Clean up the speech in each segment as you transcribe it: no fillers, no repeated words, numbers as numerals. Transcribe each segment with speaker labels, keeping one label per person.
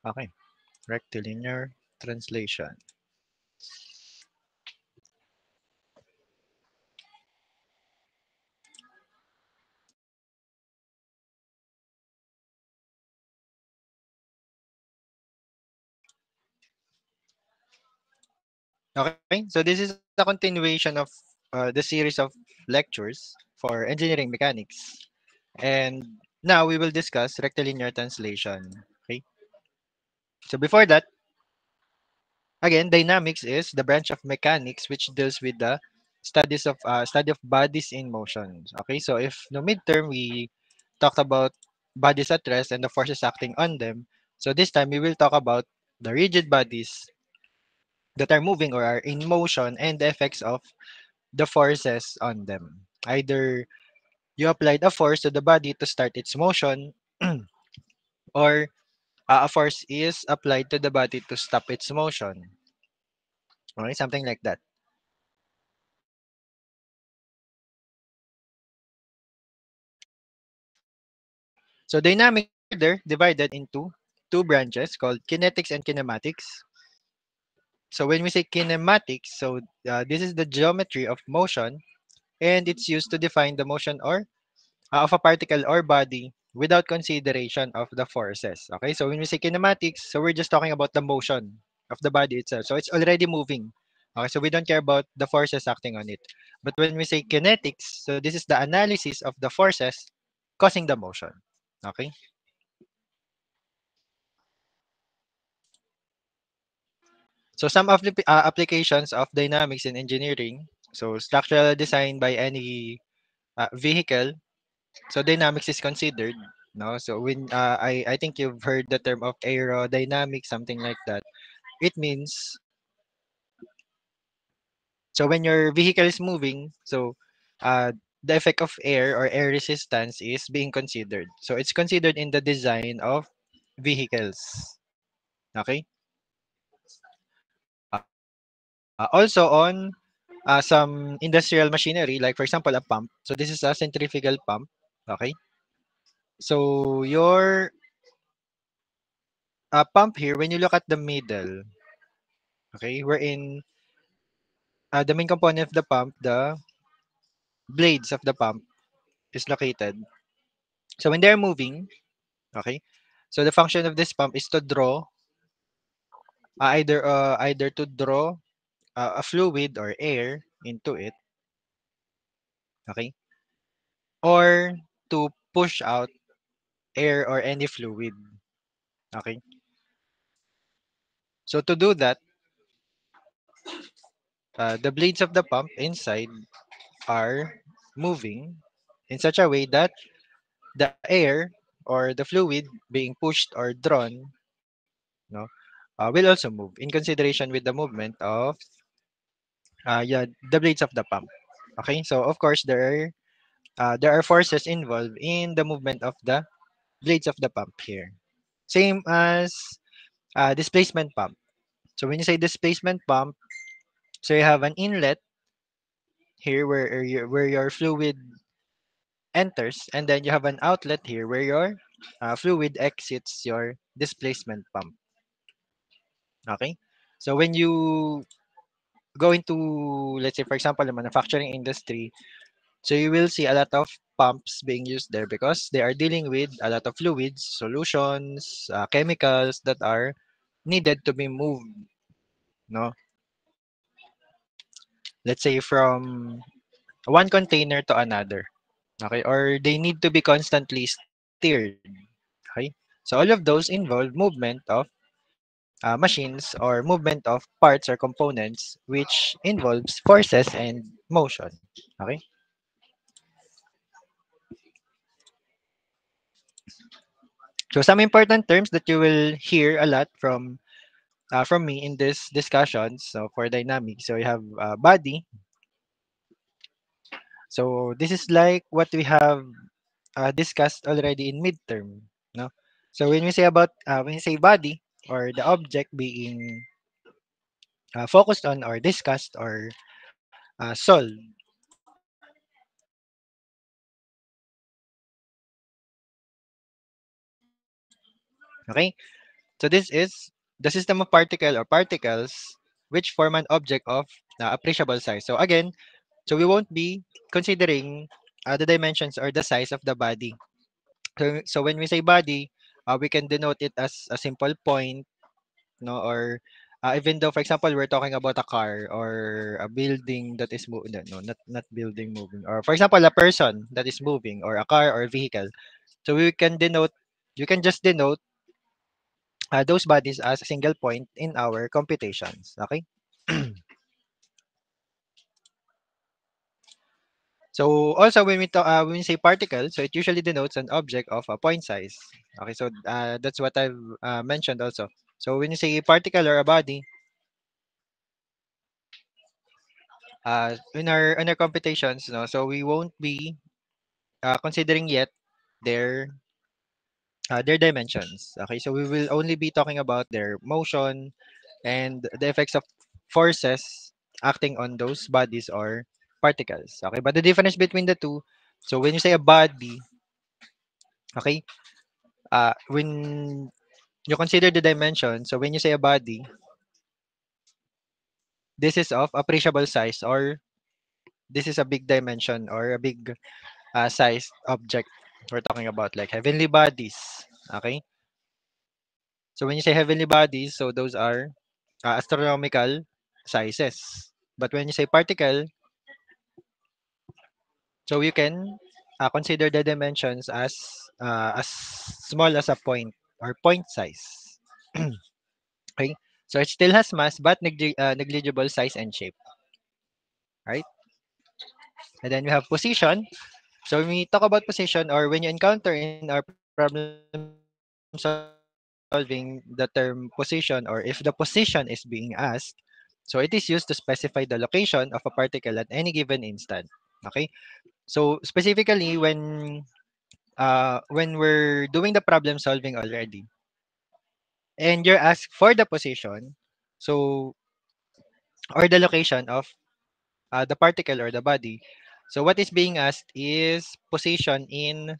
Speaker 1: Okay, rectilinear translation. Okay, so this is a continuation of the series of lectures for engineering mechanics. And now we will discuss rectilinear translation. Okay, so before that, again, dynamics is the branch of mechanics which deals with the study of bodies in motion. Okay, so if no midterm we talked about bodies at rest and the forces acting on them, so this time we will talk about the rigid bodies that are moving or are in motion and the effects of the forces on them. Either you applied a force to the body to start its motion, or a force is applied to the body to stop its motion. Okay, something like that. So dynamics is further divided into two branches called kinetics and kinematics. So when we say kinematics, so this is the geometry of motion, and it's used to define the motion or of a particle or body without consideration of the forces. Okay, so when we say kinematics, so we're just talking about the motion of the body itself. So it's already moving. Okay, so we don't care about the forces acting on it. But when we say kinetics, so this is the analysis of the forces causing the motion. Okay, so some of the applications of dynamics in engineering, so structural design by any vehicle, so dynamics is considered. No, so when I think you've heard the term of aerodynamics, something like that. It means so when your vehicle is moving, so uh, the effect of air or air resistance is being considered. So it's considered in the design of vehicles. Okay. Also on some industrial machinery, like for example a pump. So this is a centrifugal pump. Okay. So your pump here, when you look at the middle, okay, wherein the main component of the pump, the blades of the pump is located. So when they're moving, okay, so the function of this pump is to draw either to draw a fluid or air into it, okay, or to push out air or any fluid, okay. So to do that, the blades of the pump inside are moving in such a way that the air or the fluid being pushed or drawn, no, will also move in consideration with the movement of yeah, the blades of the pump. Okay, so of course there are forces involved in the movement of the blades of the pump here. Same as displacement pump. So when you say displacement pump, so you have an inlet here where your fluid enters, and then you have an outlet here where your fluid exits your displacement pump. Okay, so when you go into, let's say for example, the manufacturing industry, so you will see a lot of pumps being used there because they are dealing with a lot of fluids, solutions, chemicals that are needed to be moved, no? Let's say from one container to another, okay? Or they need to be constantly steered, okay? So all of those involve movement of machines or movement of parts or components which involves forces and motion, okay? So some important terms that you will hear a lot from me in this discussion. So for dynamics, so you have body. So this is like what we have discussed already in midterm. No, so when we say body or the object being focused on or discussed or solved, okay. So this is the system of particle or particles which form an object of appreciable size. So again, so we won't be considering the dimensions or the size of the body. So when we say body, we can denote it as a simple point, no, or even though, for example, we're talking about a car or a building that is moving, no, not building moving, or for example, a person that is moving, or a car or a vehicle. So you can just denote those bodies as a single point in our computations. Okay. So also when we say particle, so it usually denotes an object of a point size. Okay, so that's what I've mentioned also. So when you say particle or a body, in our computations, no, so we won't be considering yet their their dimensions. Okay, so we will only be talking about their motion and the effects of forces acting on those bodies or particles. Okay, but the difference between the two, so when you say a body, okay, when you consider the dimension, so when you say a body, this is of appreciable size, or this is a big dimension or a big size object. We're talking about like heavenly bodies. Okay, so when you say heavenly bodies, so those are astronomical sizes. But when you say particle, so you can consider the dimensions as small as a point or point size. Okay, so it still has mass but negligible size and shape, right? And then we have position. So when we talk about position, or when you encounter in our problem solving the term position, or if the position is being asked, so it is used to specify the location of a particle at any given instant. Okay. So specifically when we're doing the problem solving already, and you're asked for the position, so or the location of the particle or the body. So what is being asked is position in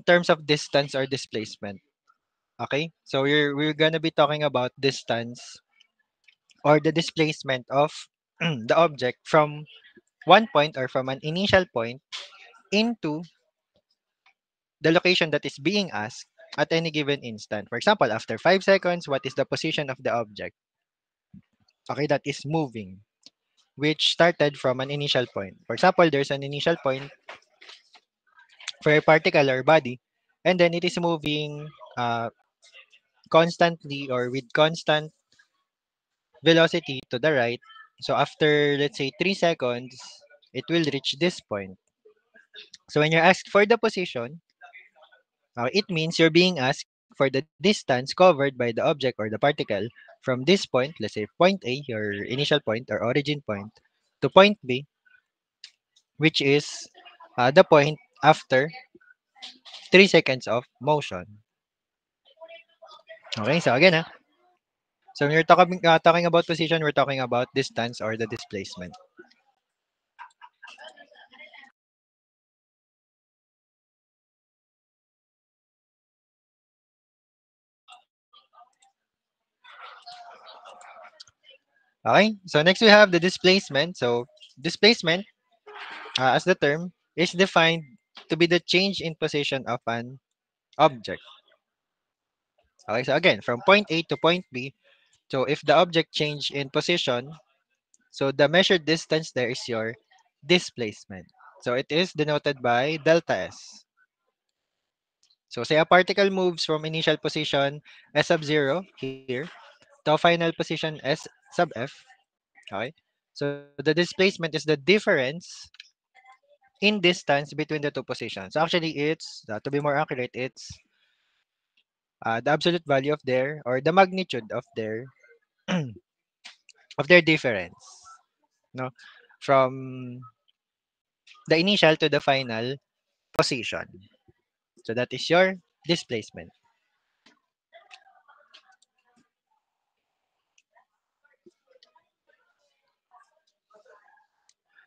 Speaker 1: terms of distance or displacement. Okay, so we're gonna be talking about distance or the displacement of the object from one point or from an initial point into the location that is being asked at any given instant. For example, after 5 seconds, what is the position of the object? Okay, that is moving, which started from an initial point. For example, there's an initial point for a particular body, and then it is moving uh, constantly or with constant velocity to the right. So after, let's say, 3 seconds, it will reach this point. So when you're asked for the position, it means you're being asked for the distance covered by the object or the particle from this point, let's say point A, your initial point or origin point, to point B, which is the point after 3 seconds of motion. Okay, so again, so when you're talking about position, we're talking about distance or the displacement. Okay, so next we have the displacement. So displacement, as the term, is defined to be the change in position of an object. Okay, so again, from point A to point B, so if the object change in position, so the measured distance there is your displacement. So it is denoted by delta S. So say a particle moves from initial position S sub 0 here to a final position S sub F. Okay. So the displacement is the difference in distance between the two positions. So actually, it's to be more accurate, it's the absolute value of their or the magnitude of their difference. No, from the initial to the final position. So that is your displacement.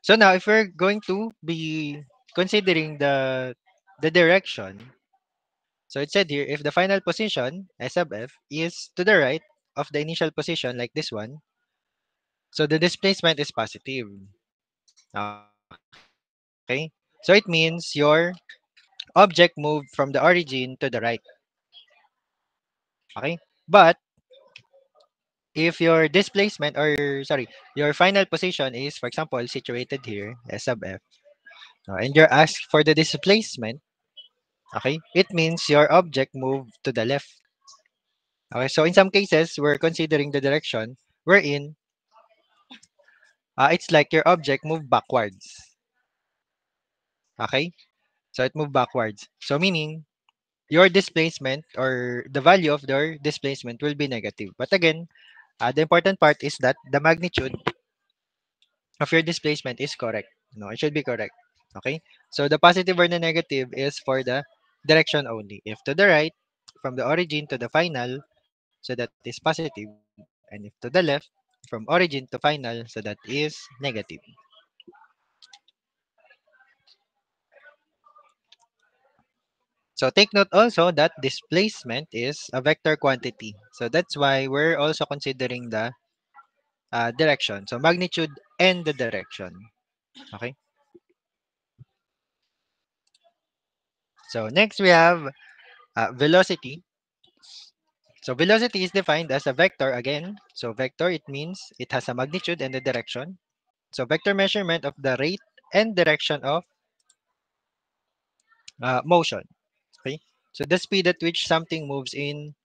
Speaker 1: So now, if we're going to be considering the direction, So it said here, if the final position, S sub f, is to the right of the initial position, like this one, so the displacement is positive. Okay? So it means your object moved from the origin to the right. Okay? But if your displacement, or sorry, your final position is, for example, situated here, S sub f, and you're asked for the displacement, okay, it means your object moved to the left. Okay, so in some cases, we're considering the direction wherein it's like your object moved backwards. Okay, so it moved backwards. So meaning your displacement or the value of your displacement will be negative. But again, the important part is that the magnitude of your displacement is correct. No, it should be correct. Okay, so the positive or the negative is for the direction only. If to the right, from the origin to the final, so that is positive, and if to the left, from origin to final, so that is negative. So take note also that displacement is a vector quantity. So that's why we're also considering the direction. So magnitude and the direction. Okay. So next we have velocity. So velocity is defined as a vector again. So vector, it means it has a magnitude and a direction. So vector measurement of the rate and direction of motion. Okay. So the speed at which something moves in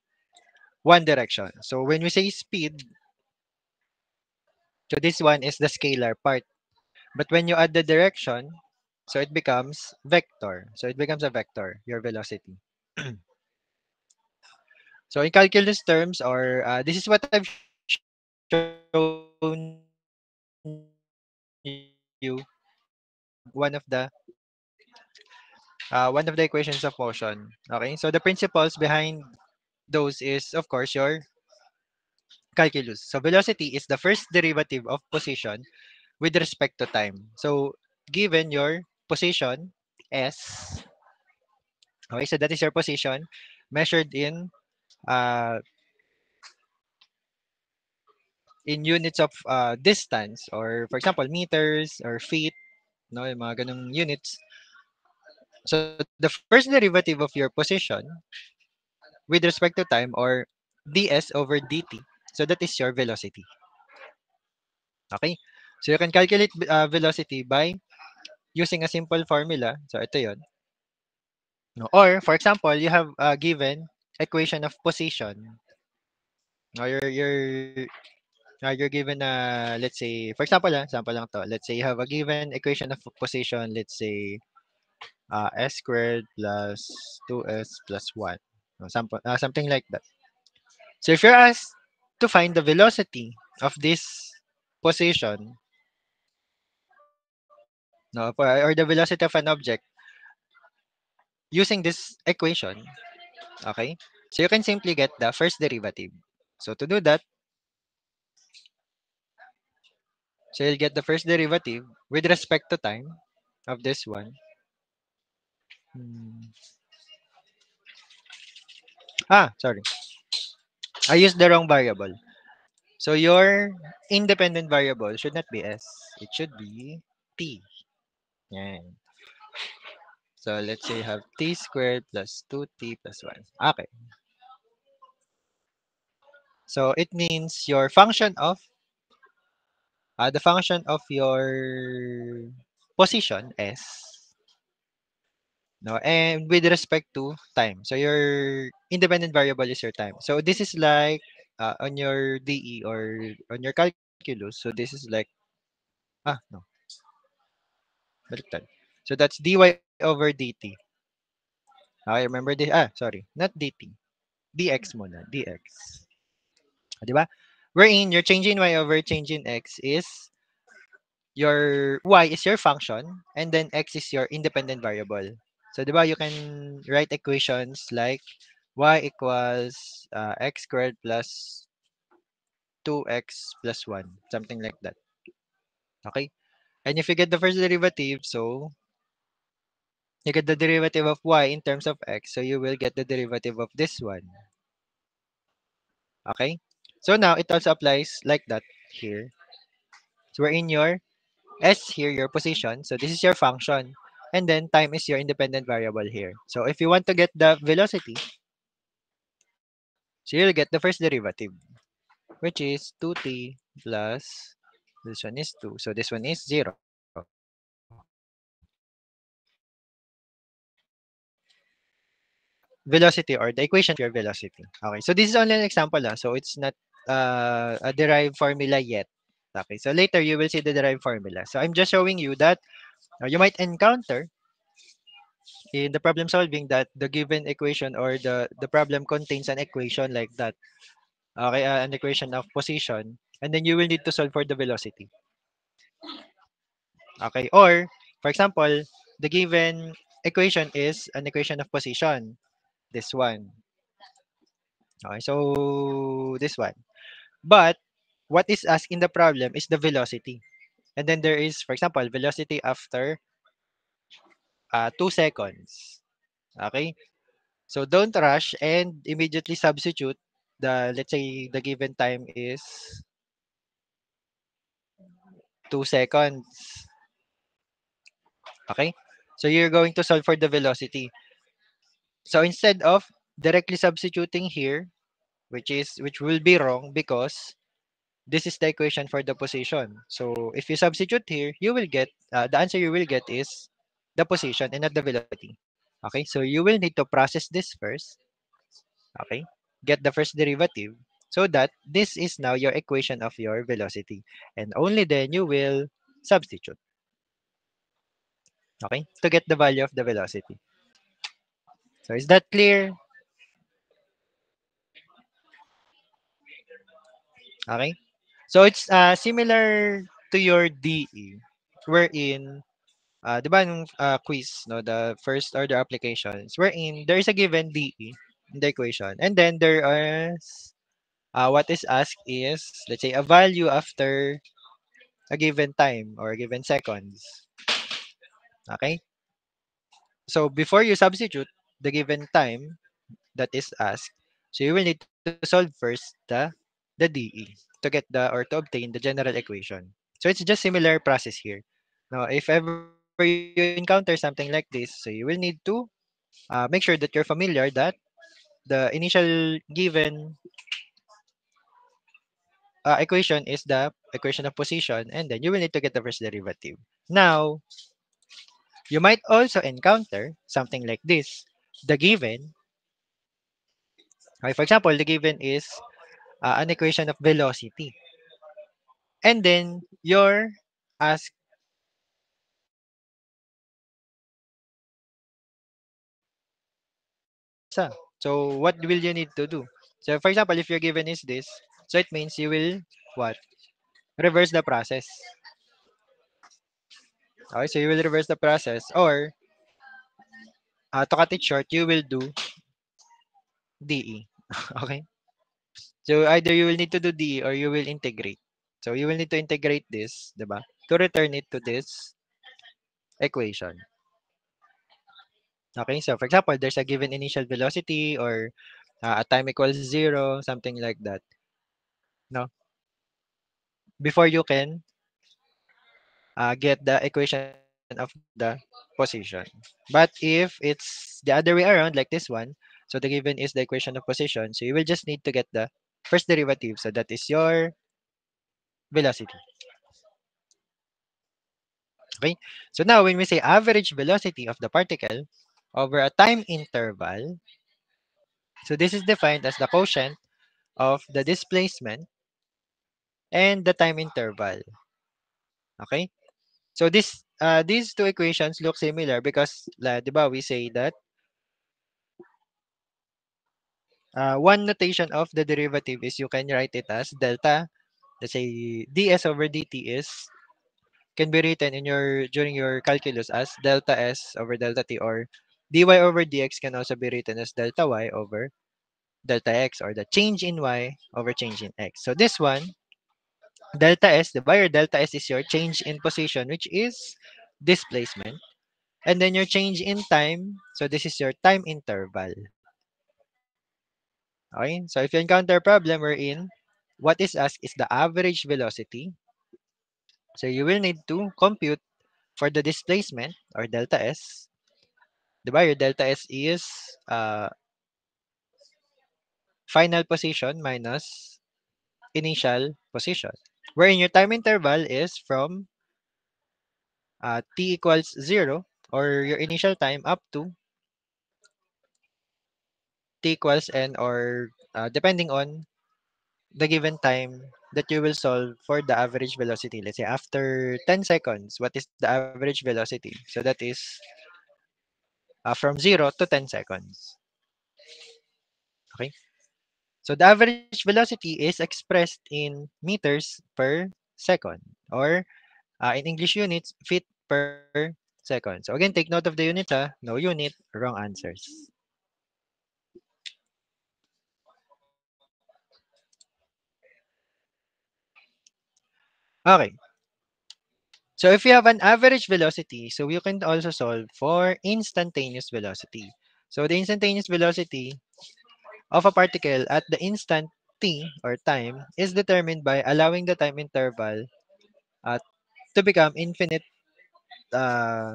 Speaker 1: one direction. So when we say speed, so this one is the scalar part. But when you add the direction, so it becomes vector. So it becomes a vector, your velocity. So in calculus terms, or this is what I've shown you one of the equations of motion. Okay, so the principles behind those is of course your calculus. So velocity is the first derivative of position with respect to time. So given your position s, okay, so that is your position measured uh in units of distance, or for example meters or feet, no, yung mga ganung units. So the first derivative of your position with respect to time, or ds over dt, so that is your velocity. Okay, so you can calculate velocity by using a simple formula. So ito yon. No? Or for example, you have a given equation of position. No, you're given let's say for example, example lang to. Let's say you have a given equation of position. Let's say s squared plus 2s plus 1. No, something like that. So if you're asked to find the velocity of this position, no, or the velocity of an object using this equation, okay? So you can simply get the first derivative. So to do that, so you'll get the first derivative with respect to time of this one. Hmm. Sorry. I used the wrong variable. So your independent variable should not be s. It should be t. Yeah. So let's say you have t squared plus 2t plus 1. Okay. So it means your function of the function of your position s, no, and with respect to time. So your independent variable is your time. So this is like on your DE or on your calculus. So this is like no, baliktad. So that's dy over dt. Okay, remember this? Sorry, not dt. Dx muna, dx. 'Di ba? Wherein your change in y over change in x is your y is your function, and then x is your independent variable. So 'di ba you can write equations like y equals x squared plus 2x plus 1, something like that. Okay? And if you get the first derivative, so You get the derivative of y in terms of x, so you will get the derivative of this one. Okay? So now it also applies like that here. So we're in your s here, your position. So this is your function. And then time is your independent variable here. So if you want to get the velocity, so you'll get the first derivative, which is 2t plus this one is 2. So this one is 0. Velocity or the equation of your velocity. Okay, so this is only an example. So it's not a derived formula yet. Okay, so later you will see the derived formula. So I'm just showing you that you might encounter in the problem solving that the given equation or the problem contains an equation like that. Okay, an equation of position, and then you will need to solve for the velocity. Okay, or for example, the given equation is an equation of position. This one. Okay, so this one. But what is asked in the problem is the velocity. And then there is, for example, velocity after 2 seconds. Okay? So don't rush and immediately substitute the, let's say, the given time is 2 seconds. Okay? So you're going to solve for the velocity. So instead of directly substituting here, which will be wrong because this is the equation for the position. So if you substitute here, you will get the answer you will get is the position and not the velocity. Okay, so you will need to process this first. Okay, get the first derivative so that this is now your equation of your velocity, and only then you will substitute. Okay, to get the value of the velocity. So is that clear? Okay, so it's similar to your DE, wherein 'di ba nung quiz, no, the first order applications, wherein there is a given DE in the equation, and then there is what is asked is, let's say, a value after a given time or a given seconds. Okay? So before you substitute the given time that is asked, so you will need to solve first the DE to get the or to obtain the general equation. So it's just similar process here. Now, if ever you encounter something like this, so you will need to make sure that you're familiar that the initial given equation is the equation of position, and then you will need to get the first derivative. Now, you might also encounter something like this. The given, okay, for example, the given is an equation of velocity. And then you're asked sa. So what will you need to do? So for example, if your given is this, so it means you will what? Reverse the process. Okay, so you will reverse the process, or to cut it short, you will do DE. Okay? So either you will need to do DE or you will integrate. So you will need to integrate this, 'di ba? To return it to this equation. Okay? So for example, there's a given initial velocity or a time equals 0, something like that. No? Before you can get the equation of the position. But if it's the other way around, like this one, so the given is the equation of position, so you will just need to get the first derivative. So that is your velocity. Okay. So now when we say average velocity of the particle over a time interval, so this is defined as the quotient of the displacement and the time interval. Okay. So these two equations look similar because, 'di ba, we say that one notation of the derivative is you can write it as delta. Let's say ds over dt is can be written in your during your calculus as delta s over delta t, or dy over dx can also be written as delta y over delta x, or the change in y over change in x. So this one, delta s, the your delta s is your change in position, which is displacement. And then your change in time, so this is your time interval. Okay? So if you encounter a problem wherein what is asked is the average velocity, so you will need to compute for the displacement or delta S. Diba? Your delta S is uh, final position minus initial position. Wherein your time interval is from t equals 0 or your initial time up to t equals n or depending on the given time that you will solve for the average velocity. Let's say after 10 seconds, what is the average velocity? So that is from 0 to 10 seconds. Okay. So the average velocity is expressed in meters per second or in English units, feet per second. So again, take note of the units ha. No unit, wrong answers. Okay. So if you have an average velocity, so you can also solve for instantaneous velocity. So the instantaneous velocity of a particle at the instant t or time is determined by allowing the time interval uh, to become infinite, uh,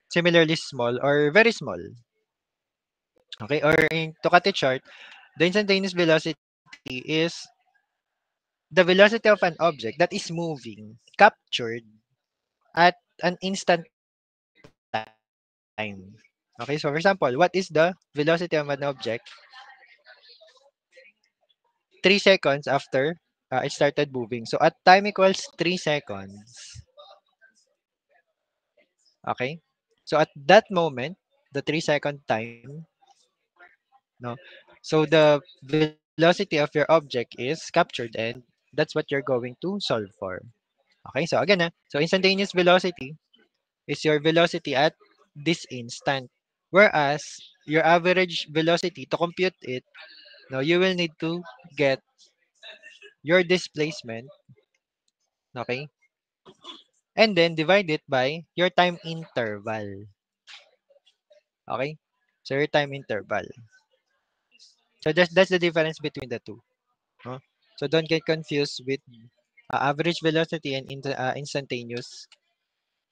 Speaker 1: similarly small or very small. Okay, or to cut it short, the instantaneous velocity is the velocity of an object that is moving captured at an instant time. Okay, so for example, what is the velocity of an object 3 seconds after it started moving? So at time equals 3 seconds. Okay, so at that moment, the 3 second time, no, so the velocity of your object is captured, and that's what you're going to solve for. Okay, so again, so instantaneous velocity is your velocity at this instant. Whereas your average velocity, to compute it, now you will need to get your displacement, okay? And then divide it by your time interval, okay? So your time interval. So that's the difference between the two. Huh? So don't get confused with average velocity and instantaneous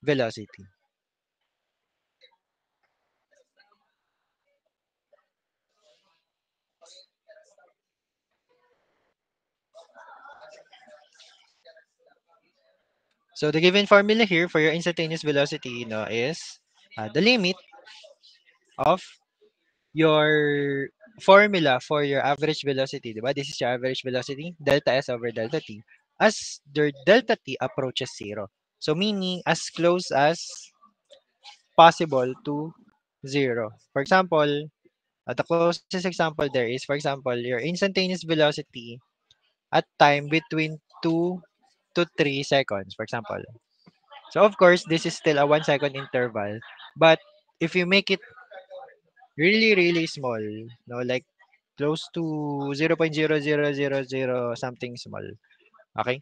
Speaker 1: velocity. So the given formula here for your instantaneous velocity, is the limit of your formula for your average velocity, diba? This is your average velocity, delta S over delta T, as the delta T approaches 0. So meaning as close as possible to 0. For example, the closest example there is, for example, your instantaneous velocity at time between 2 to 3 seconds, for example. So of course, this is still a 1 second interval, but if you make it really, really small, like close to 0.0000 something small. Okay?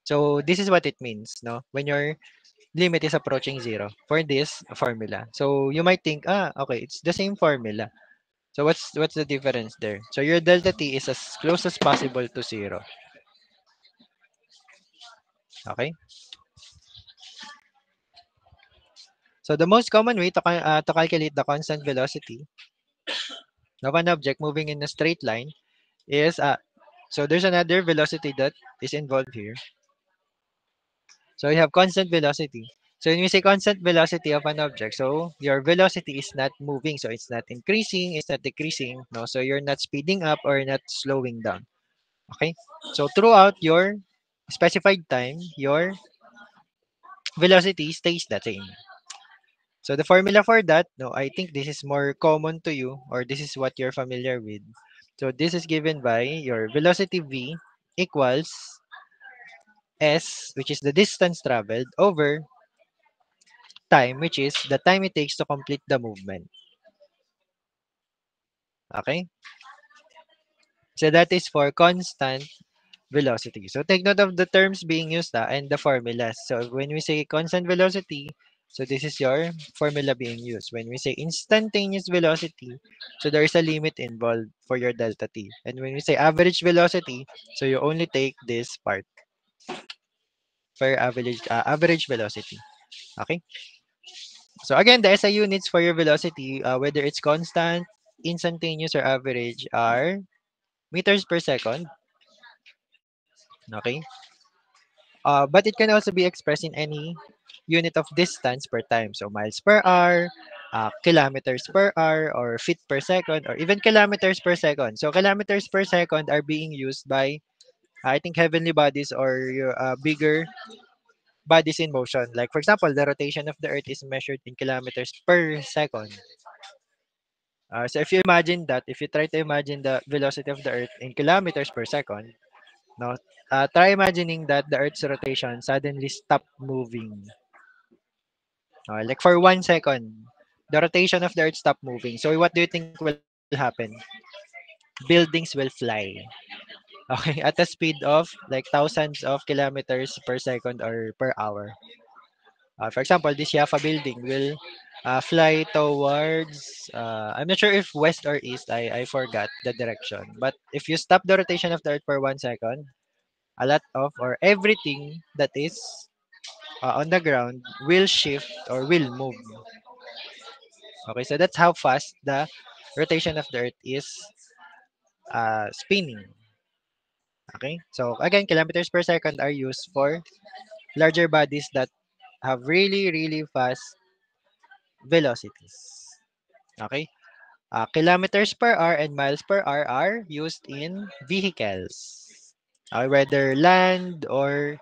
Speaker 1: So this is what it means, no? When your limit is approaching 0 for this formula. So you might think, okay, it's the same formula. So what's the difference there? So your delta t is as close as possible to 0. Okay? So the most common way to calculate the constant velocity of an object moving in a straight line is so there's another velocity that is involved here. So you have constant velocity. So when we say constant velocity of an object, so your velocity is not moving. So it's not increasing, it's not decreasing. No, so you're not speeding up or not slowing down. Okay. So throughout your specified time, your velocity stays the same. So the formula for that, no, I think this is more common to you or this is what you're familiar with. So this is given by your velocity v equals s, which is the distance traveled, over time, which is the time it takes to complete the movement. Okay? So that is for constant velocity. So take note of the terms being used and the formulas. So when we say constant velocity, So this is your formula being used. When we say instantaneous velocity, so there is a limit involved for your delta t. And when we say average velocity, so you only take this part for your average velocity. Okay. So again, the SI units for your velocity, whether it's constant, instantaneous, or average, are meters per second. Okay. But it can also be expressed in any unit of distance per time. So miles per hour, kilometers per hour, or feet per second, or even kilometers per second. So kilometers per second are being used by, I think, heavenly bodies or your bigger bodies in motion. Like for example, the rotation of the Earth is measured in kilometers per second. So if you imagine that, if you try to imagine the velocity of the Earth in kilometers per second, now try imagining that the Earth's rotation suddenly stopped moving. Like for 1 second, the rotation of the Earth stopped moving. So what do you think will happen? Buildings will fly. Okay, at a speed of like thousands of kilometers per second or per hour. For example, this Jaffa building will fly towards, I'm not sure if west or east, I forgot the direction. But if you stop the rotation of the Earth for 1 second, a lot of or everything that is on the ground will shift or will move. Okay, so that's how fast the rotation of the Earth is spinning. Okay, so again, kilometers per second are used for larger bodies that have really, really fast velocities. Okay, kilometers per hour and miles per hour are used in vehicles, whether land or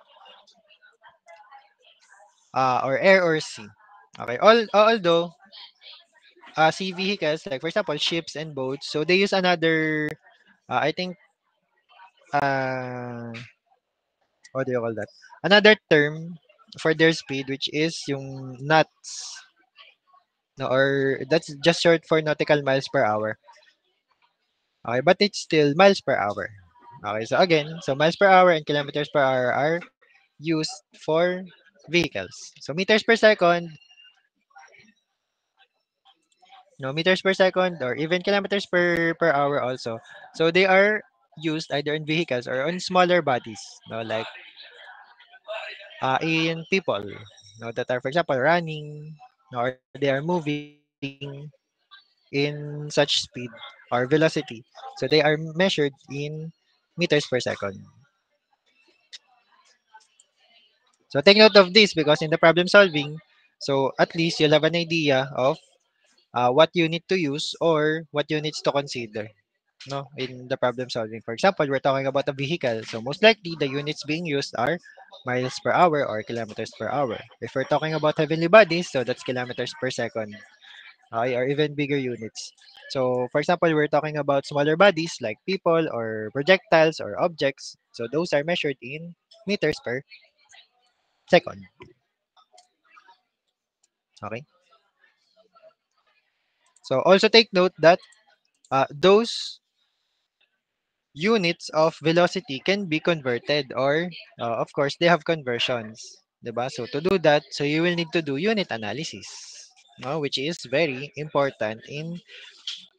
Speaker 1: air or sea. Okay, although sea vehicles, like for example, ships and boats, so they use another, I think, uh, what do you call that? Another term for their speed, which is yung knots, no, or that's just short for nautical miles per hour. Okay, but it's still miles per hour. Okay, so again, so miles per hour and kilometers per hour are used for vehicles. So meters per second, no, meters per second, or even kilometers per hour also. So they are used either in vehicles or on smaller bodies, no, like in people, no, that are for example running, no, or they are moving in such speed or velocity. So they are measured in meters per second. So take note of this because in the problem solving, so at least you'll have an idea of what you need to use or what you need to consider, no, in the problem solving. For example, we're talking about a vehicle. So most likely the units being used are miles per hour or kilometers per hour. If we're talking about heavenly bodies, so that's kilometers per second. Okay, or even bigger units. So, for example, we're talking about smaller bodies like people or projectiles or objects. So, those are measured in meters per second. Okay. So, also take note that those units of velocity can be converted or, of course, they have conversions. Diba? So, to do that, so you will need to do unit analysis, no, which is very important in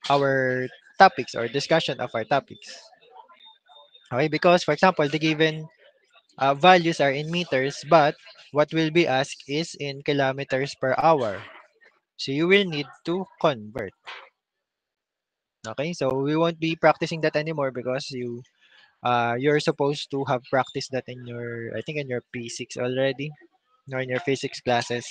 Speaker 1: our topics or discussion of our topics. Okay, because for example, the given values are in meters, but what will be asked is in kilometers per hour. So you will need to convert. Okay, so we won't be practicing that anymore because you're supposed to have practiced that in your, I think, in your P6 already, or in your physics classes.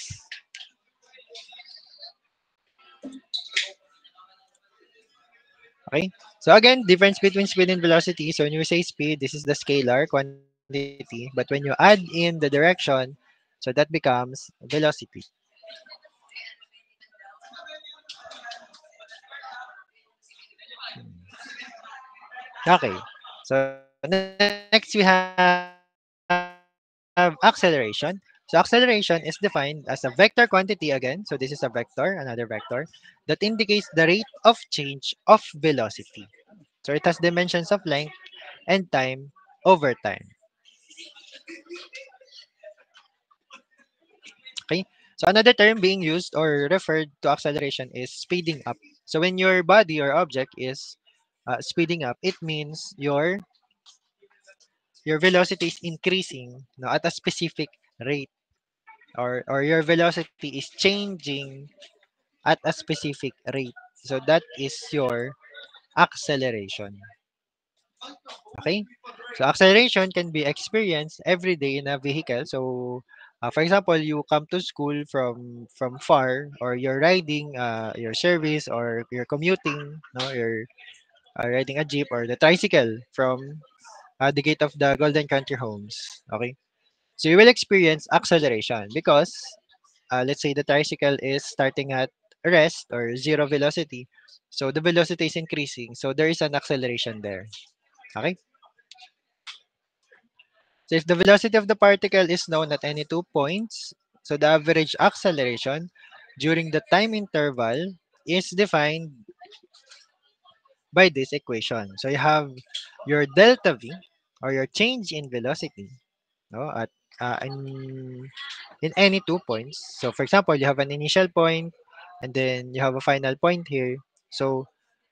Speaker 1: Okay, so again, difference between speed and velocity. So when you say speed, this is the scalar quantity, but when you add in the direction, so that becomes velocity. Okay. So next we have acceleration. So acceleration is defined as a vector quantity again. So this is a vector, another vector, that indicates the rate of change of velocity. So it has dimensions of length and time over time. Okay. So So another term being used or referred to acceleration is speeding up. So when your body or object is speeding up, it means your velocity is increasing no, at a specific rate, or your velocity is changing at a specific rate. So that is your acceleration. Okay? So acceleration can be experienced every day in a vehicle. So for example, you come to school from far, or you're riding your service, or you're commuting, no, you're riding a jeep or the tricycle from the gate of the Golden Country Homes. Okay? So you will experience acceleration because let's say the tricycle is starting at rest or zero velocity. So the velocity is increasing. So there is an acceleration there. Okay? So if the velocity of the particle is known at any 2 points, so the average acceleration during the time interval is defined by this equation. So you have your delta v, or your change in velocity, no, at in any 2 points. So for example, you have an initial point and then you have a final point here. So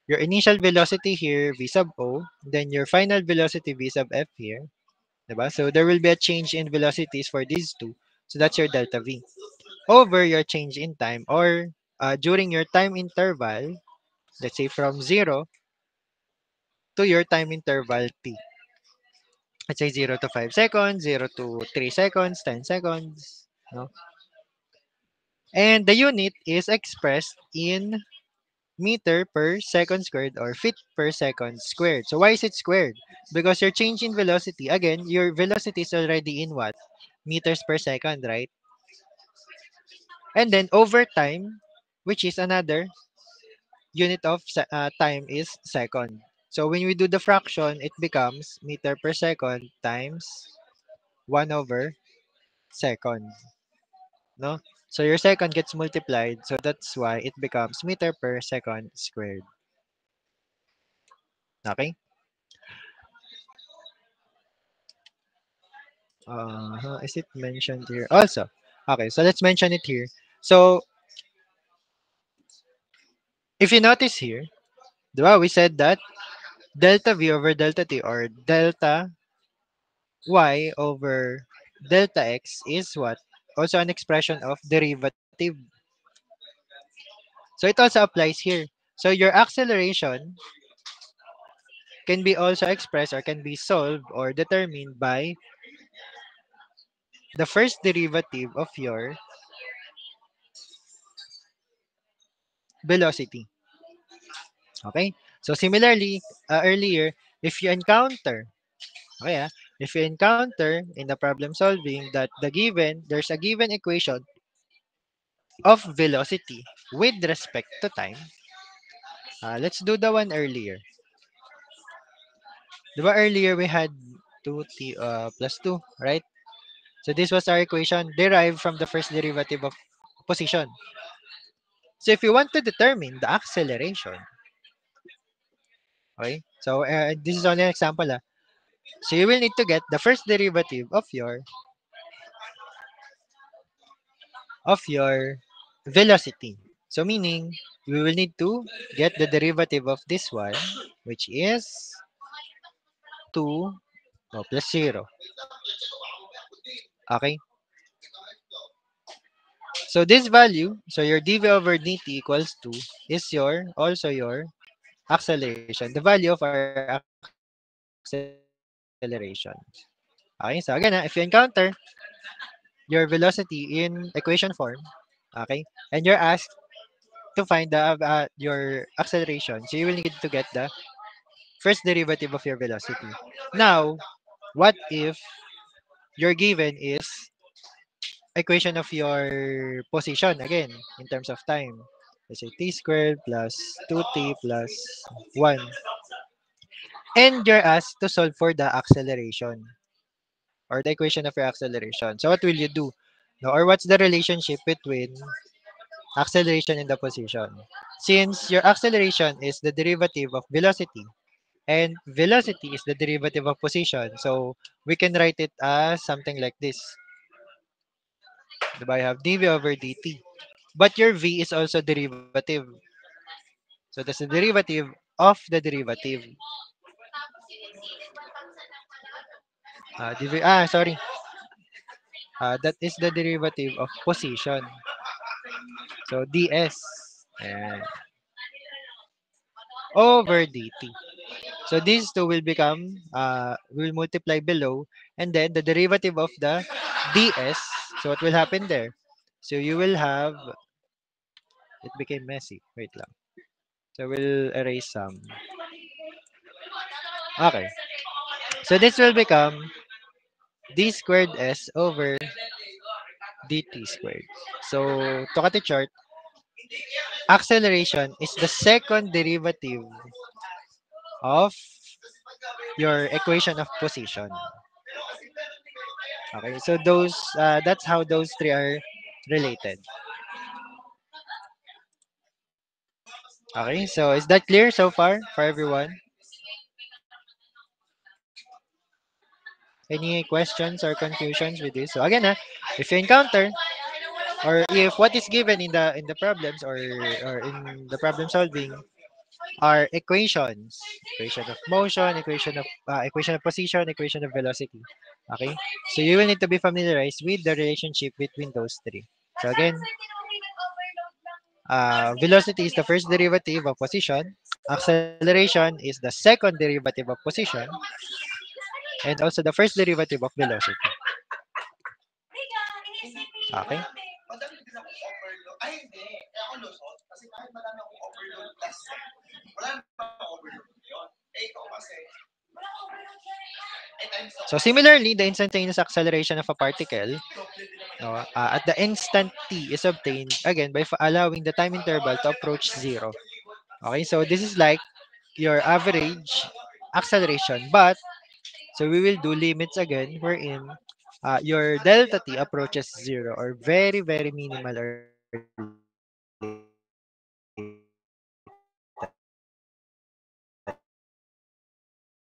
Speaker 1: your initial velocity here v sub o, then your final velocity v sub f here. Diba? So there will be a change in velocities for these two. So that's your delta V. Over your change in time, or during your time interval, let's say from 0 to your time interval t. Let's say 0 to 5 seconds, 0 to 3 seconds, 10 seconds. No? And the unit is expressed in meter per second squared, or feet per second squared. So why is it squared? Because your change in velocity, again, your velocity is already in what? Meters per second, right? And then over time, which is another unit of time, is second. So when we do the fraction, it becomes meter per second times 1 over second. No? So your second gets multiplied. So that's why it becomes meter per second squared. Okay? Is it mentioned here? Also, okay, so let's mention it here. So if you notice here, diba, we said that delta V over delta T, or delta y over delta x, is what? Also an expression of derivative. So it also applies here. So your acceleration can be also expressed, or can be solved or determined by the first derivative of your velocity. Okay? So similarly, earlier, if you encounter, okay, if you encounter in the problem solving that there's a given equation of velocity with respect to time, let's do the one earlier. Diba earlier we had 2t plus 2, right? So this was our equation derived from the first derivative of position. So if you want to determine the acceleration, okay? So this is only an example. So you will need to get the first derivative of your velocity. So meaning we will need to get the derivative of this one, which is 2 plus 0. Okay? So this value, so your dv over dt equals 2, is also your acceleration, the value of our acceleration. Okay, so again, if you encounter your velocity in equation form, okay, and you're asked to find your acceleration, so you will need to get the first derivative of your velocity. Now, what if your given is equation of your position again in terms of time? Let's say t squared plus 2t plus 1. And you're asked to solve for the acceleration, or the equation of your acceleration. So what will you do? No, or what's the relationship between acceleration and the position? Since your acceleration is the derivative of velocity, and velocity is the derivative of position, so we can write it as something like this. Diba? You have dv over dt. But your v is also derivative. So that's the derivative of the derivative. Sorry. That is the derivative of position. So ds and over dt. So these two will become, will multiply below, and then the derivative of the ds. So what will happen there? So you will have, it became messy. Wait lang. So we'll erase some. Okay. So this will become d squared s over dt squared. So to cut it short, acceleration is the second derivative of your equation of position. Okay, so those that's how those three are related. Okay, so is that clear so far for everyone? Any questions or confusions with this? So again, if you encounter or if what is given in the problems or in the problem solving are equations, equation of motion, equation of position, equation of velocity. Okay, so you will need to be familiarized with the relationship between those three. So again, velocity is the first derivative of position. Acceleration is the second derivative of position, and also the first derivative of velocity. Okay. So similarly, the instantaneous acceleration of a particle, no, at the instant t is obtained again by allowing the time interval to approach zero. Okay, so this is like your average acceleration, but so we will do limits again wherein your delta t approaches zero or very very minimal or late.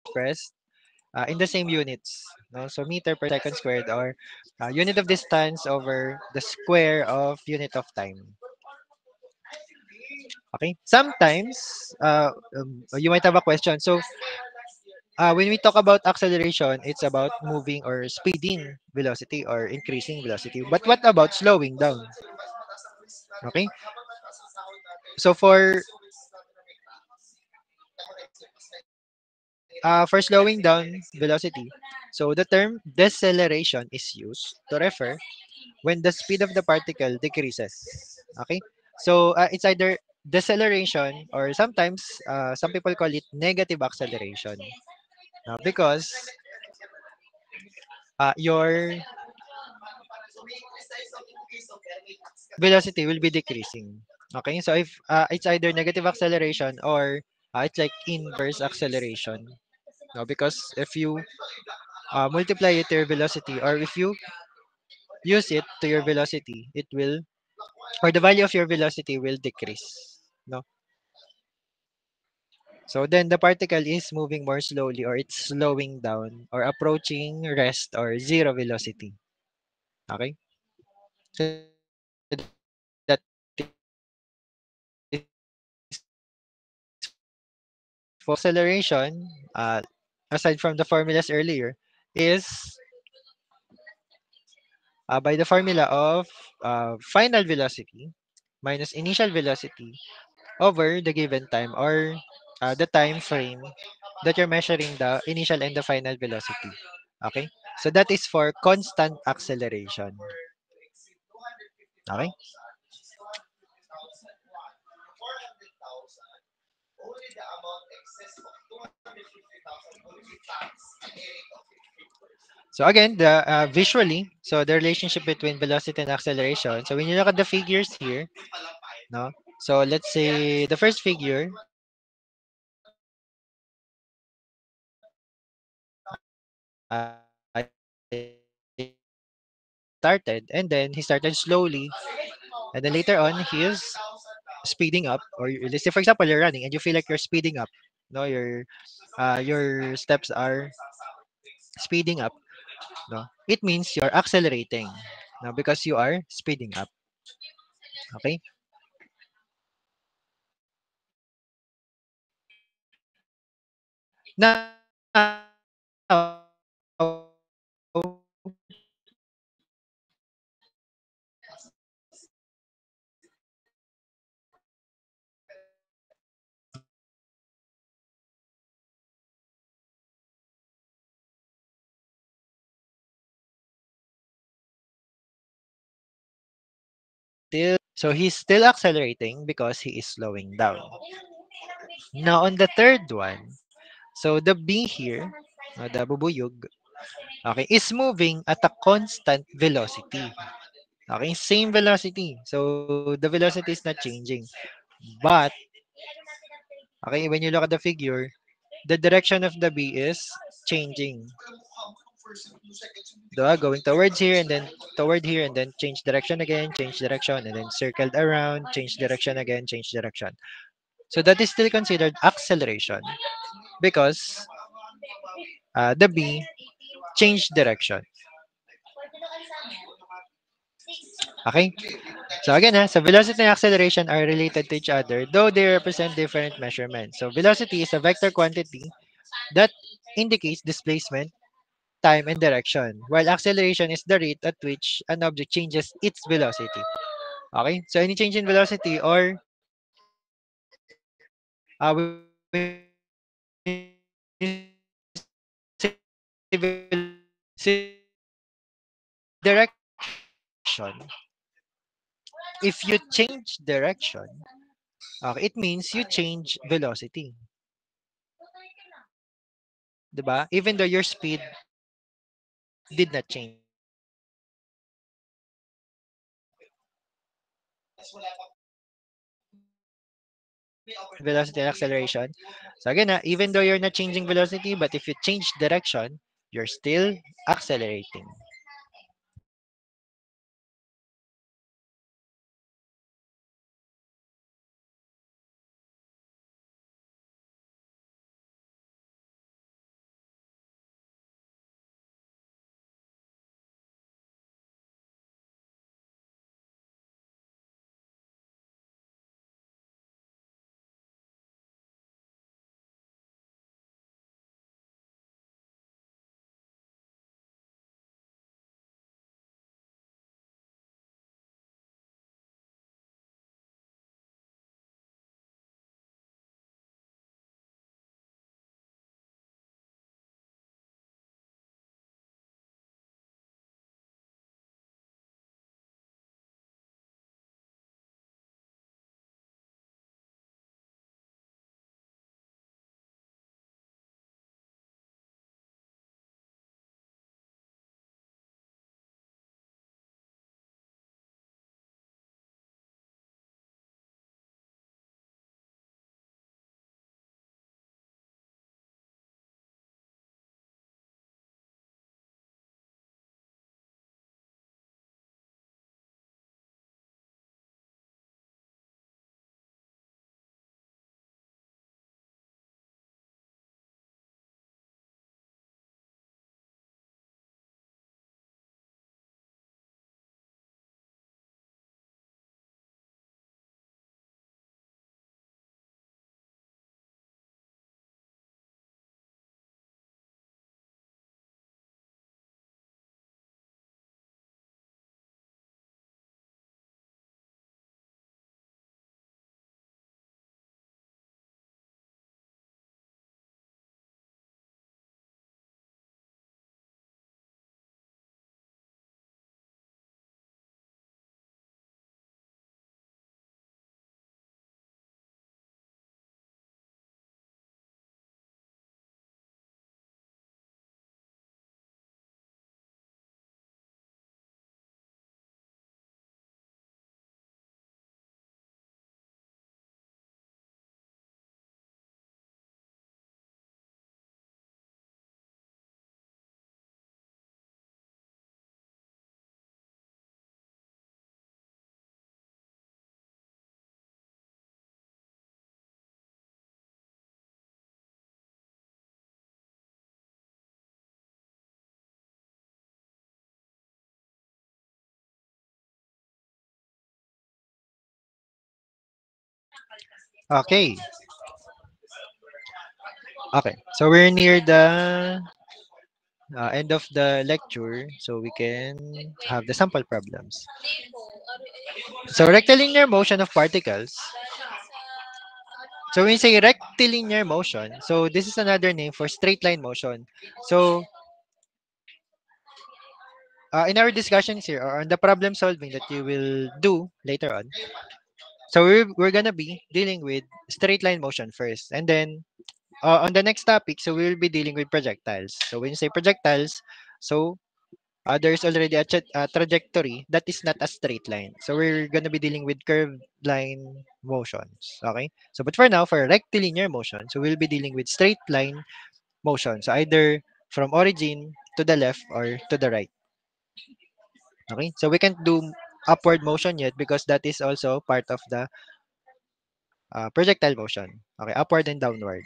Speaker 1: Expressed in the same units. No? So meter per second squared or unit of distance over the square of unit of time. Okay. Sometimes you might have a question. So when we talk about acceleration, it's about moving or speeding velocity or increasing velocity. But what about slowing down? Okay. So for slowing down velocity, so the term deceleration is used to refer when the speed of the particle decreases. Okay? So it's either deceleration or sometimes some people call it negative acceleration. Because your velocity will be decreasing. Okay? So if it's either negative acceleration or it's like inverse acceleration. No, because if you multiply it to your velocity or if you use it to your velocity, it will or the value of your velocity will decrease. No. So then the particle is moving more slowly or it's slowing down or approaching rest or zero velocity. Okay? So that is for acceleration, aside from the formulas earlier, is by the formula of final velocity minus initial velocity over the given time or the time frame that you're measuring the initial and the final velocity. Okay? So that is for constant acceleration. Okay? So again, the visually, so the relationship between velocity and acceleration. So when you look at the figures here, no. So let's say the first figure, started and then he started slowly and then later on he is speeding up or let's say for example you're running and you feel like you're speeding up no your steps are speeding up no it means you're accelerating Now, because you are speeding up. Okay? Now, he's still accelerating because he is slowing down. Now on the third one, so the B here, the bubuyog, okay, is moving at a constant velocity. Okay, same velocity. So the velocity is not changing. But okay, when you look at the figure, the direction of the B is changing. Going towards here and then toward here and then change direction again, change direction and then circled around, change direction again, change direction. So that is still considered acceleration because the B changed direction. Okay? So again, so velocity and acceleration are related to each other, though they represent different measurements. So velocity is a vector quantity that indicates displacement, time, and direction, while acceleration is the rate at which an object changes its velocity. Okay? So any change in velocity or when you say velocity, so direction, if you change direction, it means you change velocity. 'Di ba? Even though your speed did not change. Velocity and acceleration. So again, even though you're not changing velocity, but if you change direction, you're still accelerating. Okay. Okay. So we're near the end of the lecture, so we can have the sample problems. So rectilinear motion of particles. So when we say rectilinear motion, so this is another name for straight line motion. So in our discussions here or on the problem solving that you will do later on, so we're gonna be dealing with straight line motion first, and then on the next topic, so we will be dealing with projectiles. So when you say projectiles, so there's already a trajectory that is not a straight line. So we're gonna be dealing with curved line motions. Okay. So but for now, for rectilinear motion, so we'll be dealing with straight line motion. So either from origin to the left or to the right. Okay. So we can't do upward motion yet because that is also part of the projectile motion. Okay, upward and downward.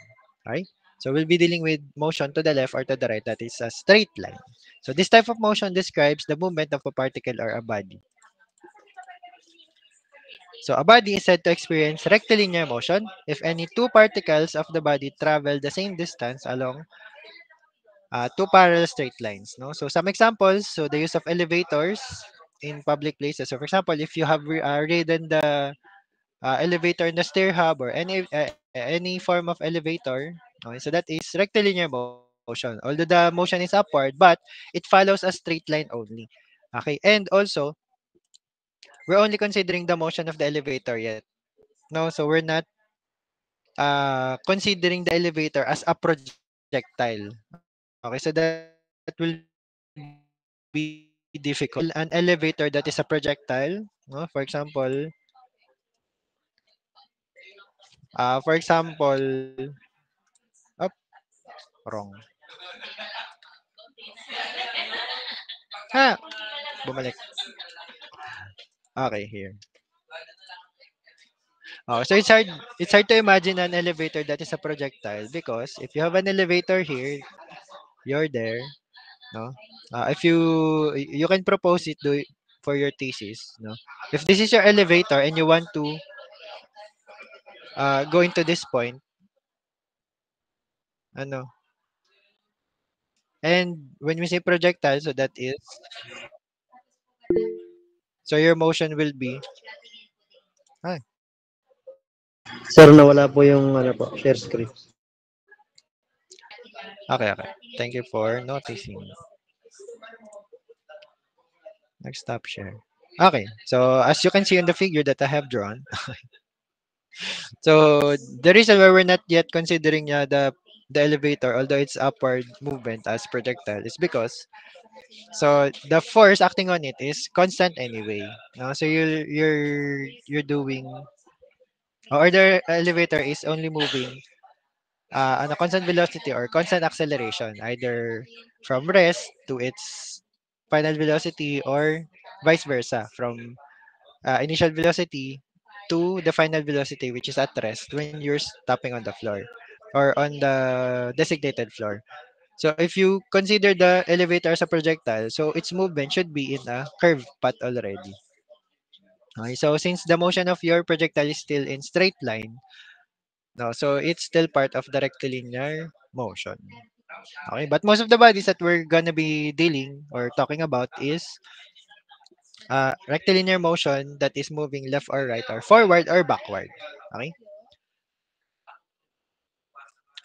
Speaker 1: Alright? So we'll be dealing with motion to the left or to the right that is a straight line. So this type of motion describes the movement of a particle or a body. So a body is said to experience rectilinear motion if any two particles of the body travel the same distance along two parallel straight lines. No? So some examples, so the use of elevators in public places. So for example, if you have ridden the elevator in the stair hub or any form of elevator. Okay, so that is rectilinear motion. Although the motion is upward, but it follows a straight line only. Okay, and also we're only considering the motion of the elevator yet. No, so we're not considering the elevator as a projectile. Okay, so that will be difficult. So for example, an elevator that is a projectile. No, for example, oh, wrong. Ha! Bumalik. Okay, here. Oh, so it's hard to imagine an elevator that is a projectile because if you have an elevator here, you're there, no? If you can propose it for your thesis, no? If this is your elevator and you want to go into this point, ano, and when we say projectile, so that is so your motion will be ah,
Speaker 2: Sir, nawala po yung ano po, share screen.
Speaker 1: okay, okay. Thank you for noticing. Next stop share. Okay, so as you can see on the figure that I have drawn, so the reason why we're not yet considering the elevator, although it's upward movement as projectile, is because so the force acting on it is constant anyway. No? So you're doing or the elevator is only moving on a constant velocity or constant acceleration, either from rest to its final velocity or vice versa, from initial velocity to the final velocity, which is at rest when you're stopping on the floor or on the designated floor. So if you consider the elevator as a projectile, so its movement should be in a curved path already. Okay, so since the motion of your projectile is still in straight line, no, so it's still part of the rectilinear motion. Okay, but most of the bodies that we're gonna be dealing or talking about is rectilinear motion that is moving left or right or forward or backward. Okay,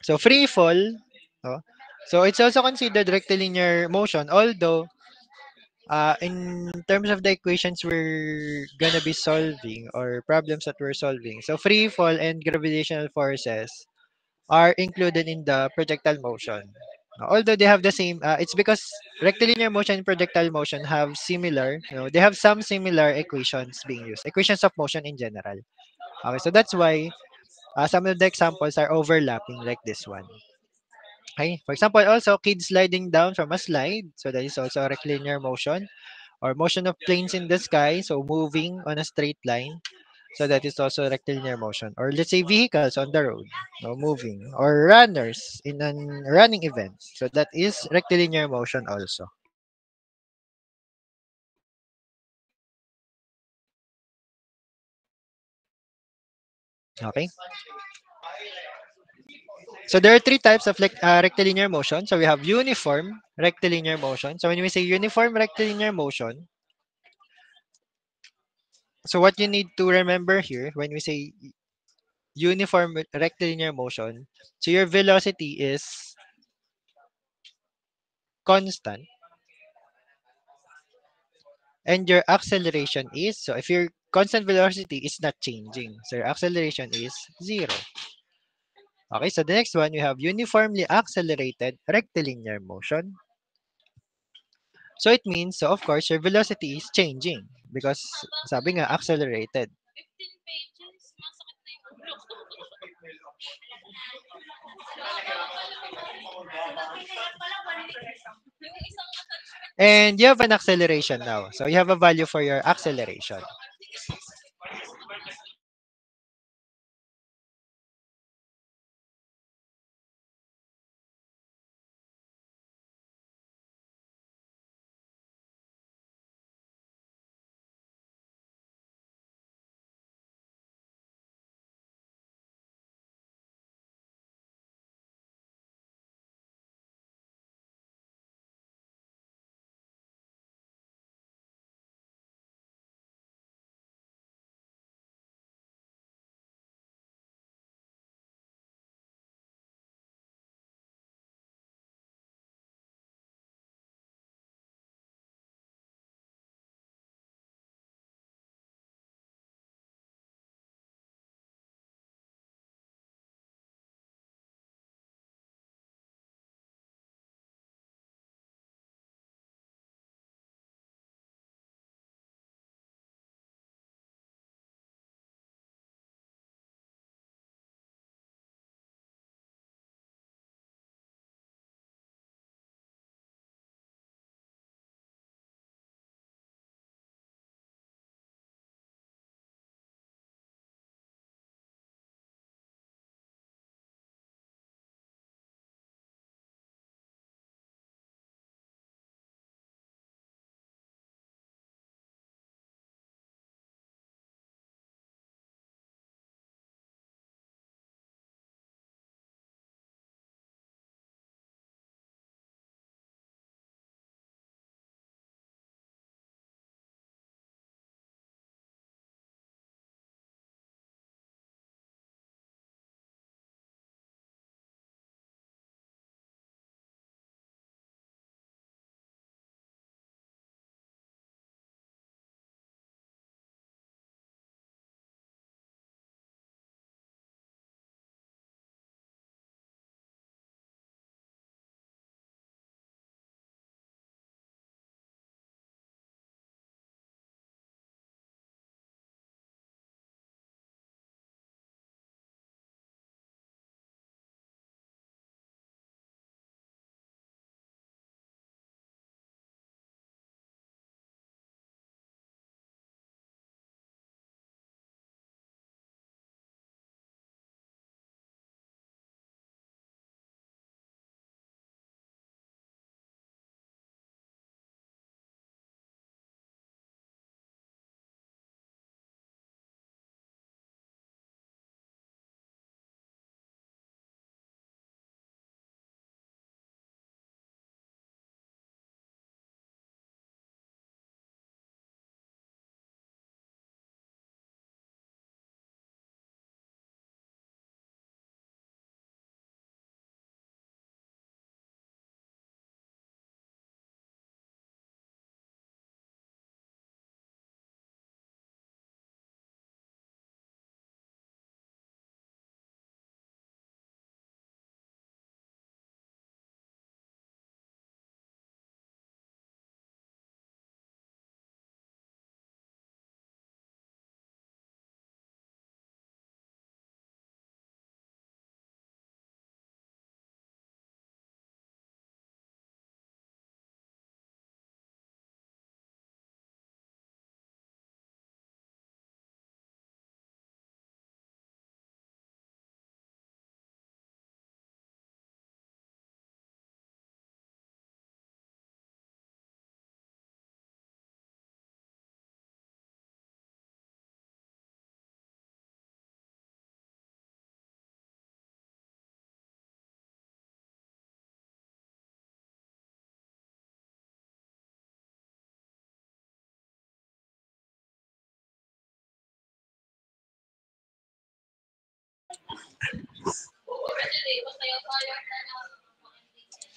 Speaker 1: so free fall. No? So it's also considered rectilinear motion, although in terms of the equations we're gonna be solving or problems that we're solving, so free fall and gravitational forces are included in the projectile motion. Although they have the same, it's because rectilinear motion and projectile motion have similar, they have some similar equations being used, equations of motion in general. Okay, so that's why some of the examples are overlapping like this one. Okay, for example, also kids sliding down from a slide, so that is also a rectilinear motion, or motion of planes in the sky, so moving on a straight line, so that is also rectilinear motion. Or let's say vehicles on the road, moving, or runners in a running event, so that is rectilinear motion also. Okay. So there are three types of rectilinear motion. So we have uniform rectilinear motion. So when we say uniform rectilinear motion, so what you need to remember here when we say uniform rectilinear motion, so your velocity is constant and your acceleration is, so if your constant velocity is not changing, so your acceleration is zero. Okay, so the next one, you have uniformly accelerated rectilinear motion. So it means, so of course, your velocity is changing because sabi nga accelerated. And you have an acceleration now. So you have a value for your acceleration.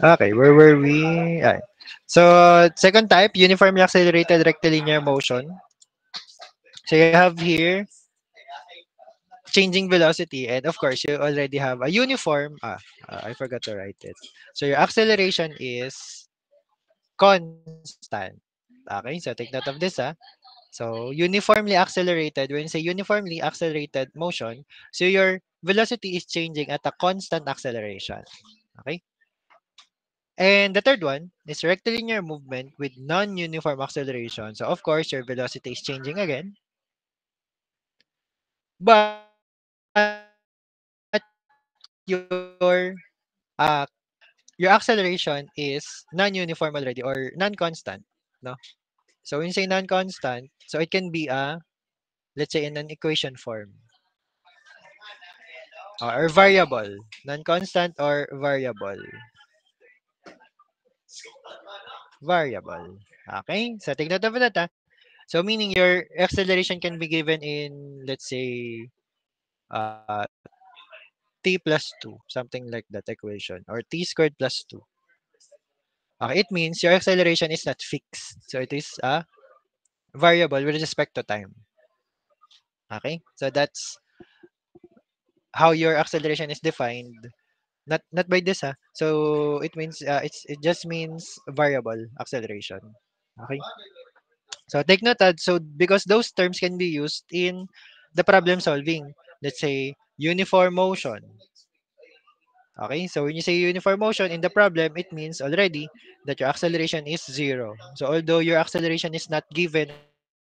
Speaker 1: Okay, where were we? Ay. So, second type, uniformly accelerated rectilinear motion. So, you have here changing velocity, and of course, you already have a uniform. I forgot to write it. So, your acceleration is constant. Okay, so take note of this, ah. So, uniformly accelerated, when you say uniformly accelerated motion, so your velocity is changing at a constant acceleration. Okay? And the third one is rectilinear movement with non-uniform acceleration. So, of course, your velocity is changing again, but your your acceleration is non-uniform already or non-constant. No? So, when you say non-constant, so it can be let's say in an equation form or variable, non-constant or variable. Okay? So, take note of that. So, meaning your acceleration can be given in, let's say, uh, t plus 2, something like that equation, or t squared plus 2. Okay, it means your acceleration is not fixed. So, it is a variable with respect to time. Okay? So, that's how your acceleration is defined. Not by this, ha. So, it means, it just means variable acceleration. Okay? So take note that so because those terms can be used in the problem solving. Let's say uniform motion. Okay, so when you say uniform motion in the problem, it means already that your acceleration is zero. So although your acceleration is not given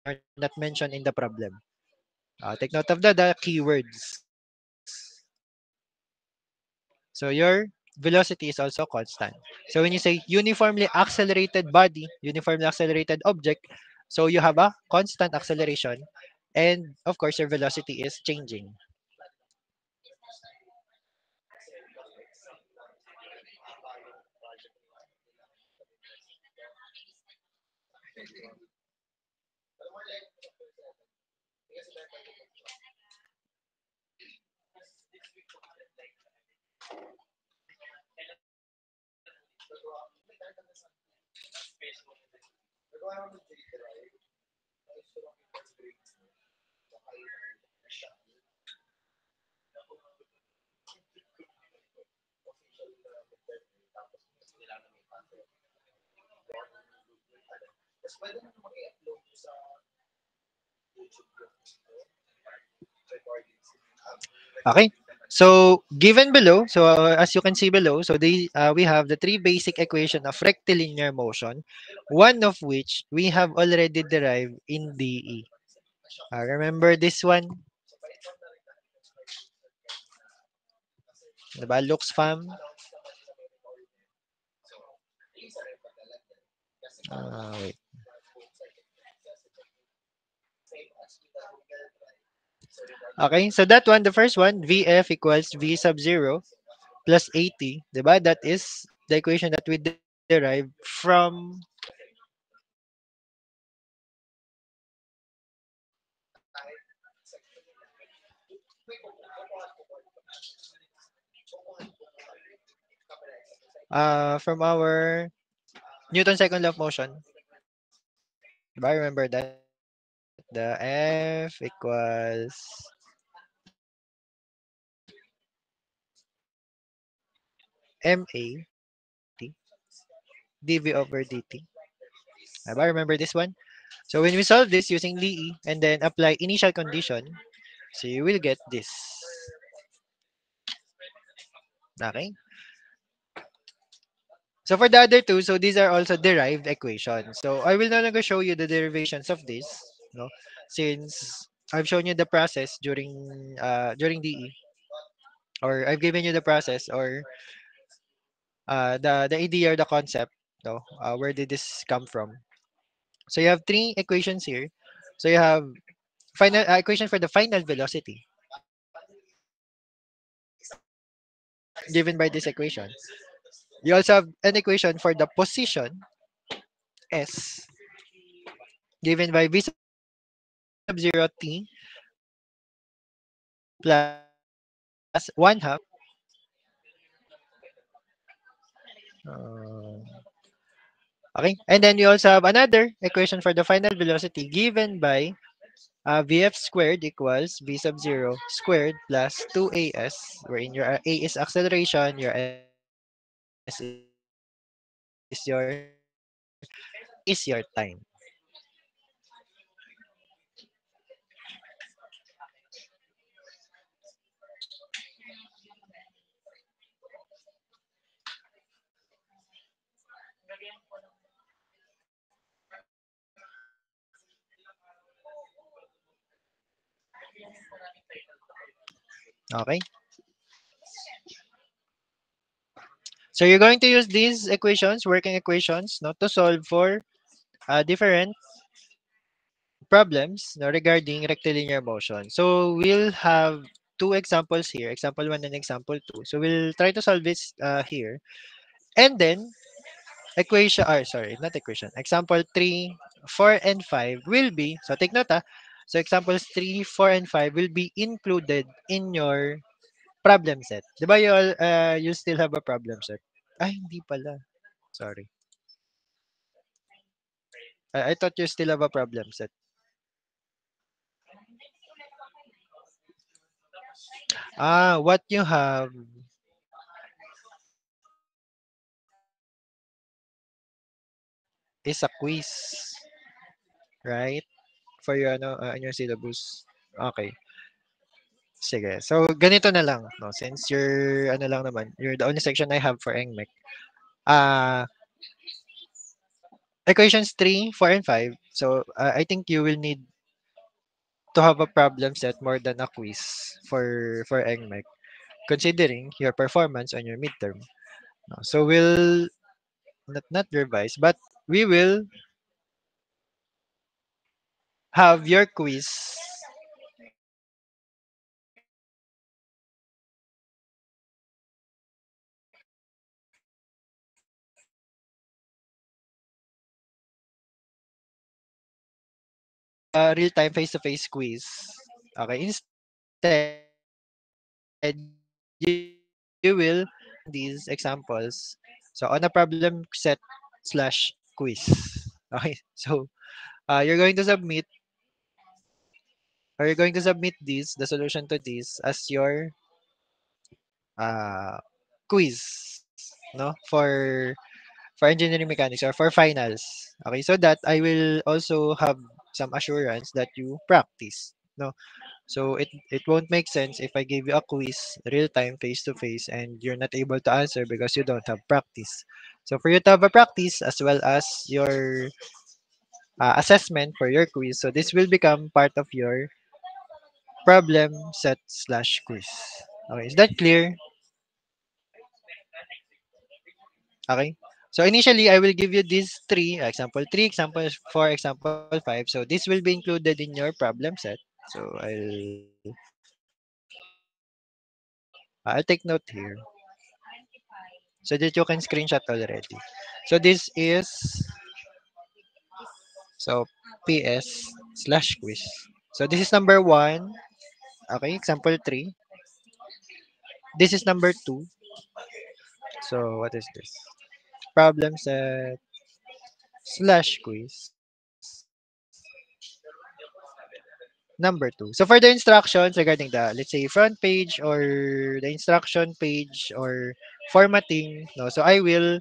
Speaker 1: or not mentioned in the problem, take note of the keywords. So your velocity is also constant. So when you say uniformly accelerated body, uniformly accelerated object, so you have a constant acceleration, and of course your velocity is changing. Okay. So given below, so as you can see below, so we have the three basic equation of rectilinear motion, one of which we have already derived in DE. Remember this one? Diba? Looks fam. Wait. Okay, so that one, the first one, VF equals V sub 0 plus 80, diba? That is the equation that we derive from from our Newton's second law of motion. Diba? Remember that? The F equals MA dV over dt. Diba? Remember this one? So when we solve this using DE and then apply initial condition, so you will get this. Okay? So for the other two, so these are also derived equations. So I will no longer show you the derivations of this, no, since I've shown you the process during DE, or I've given you the process or the idea or the concept, no, where did this come from? So you have three equations here. So you have final equation for the final velocity given by this equation. You also have an equation for the position S given by V sub 0 t plus V sub 0 t plus 1 half. Okay, and then you also have another equation for the final velocity given by Vf squared equals v sub 0 squared plus 2as, wherein your a is acceleration, your s is your and your t is your time. Okay, so you're going to use these equations, working equations, not to solve for different problems no, regarding rectilinear motion. So we'll have two examples here, example 1 and example 2. So we'll try to solve this here. And then equation, sorry, not equation. Example 3, 4, and 5 will be, so take note ah. So examples 3, 4, and 5 will be included in your problem set. Di ba you still have a problem set? Ay, hindi pala. Sorry. I thought you still have a problem set. What you have is a quiz, right? For your ano, in your syllabus. Okay. Sige. So ganito na lang, no. Since you're ano lang naman, you're the only section I have for EngMech. Ah, equations 3, 4, and 5. So I think you will need to have a problem set more than a quiz for EngMech, considering your performance on your midterm. No? So we'll not revise, but we will have your quiz real-time face-to-face quiz. Okay, instead, you will these examples. So on a problem set slash quiz. Okay, so you're going to submit or you're going to submit this, the solution to this as your uh, quiz, no, for engineering mechanics or for finals. Okay, so that I will also have some assurance that you practice. No, so it won't make sense if I give you a quiz real time face to face and you're not able to answer because you don't have practice. So for you to have a practice as well as your assessment for your quiz, so this will become part of your problem set slash quiz. Okay, is that clear? Okay. So initially, I will give you these three, example 3, example 4, example 5. So this will be included in your problem set. So I'll take note here so that you can screenshot already. So this is so PS slash quiz. So this is number 1. Okay, example 3. This is number 2. So what is this? Problem set slash quiz number 2. So for the instructions regarding the, let's say, front page or the instruction page or formatting, no, so I will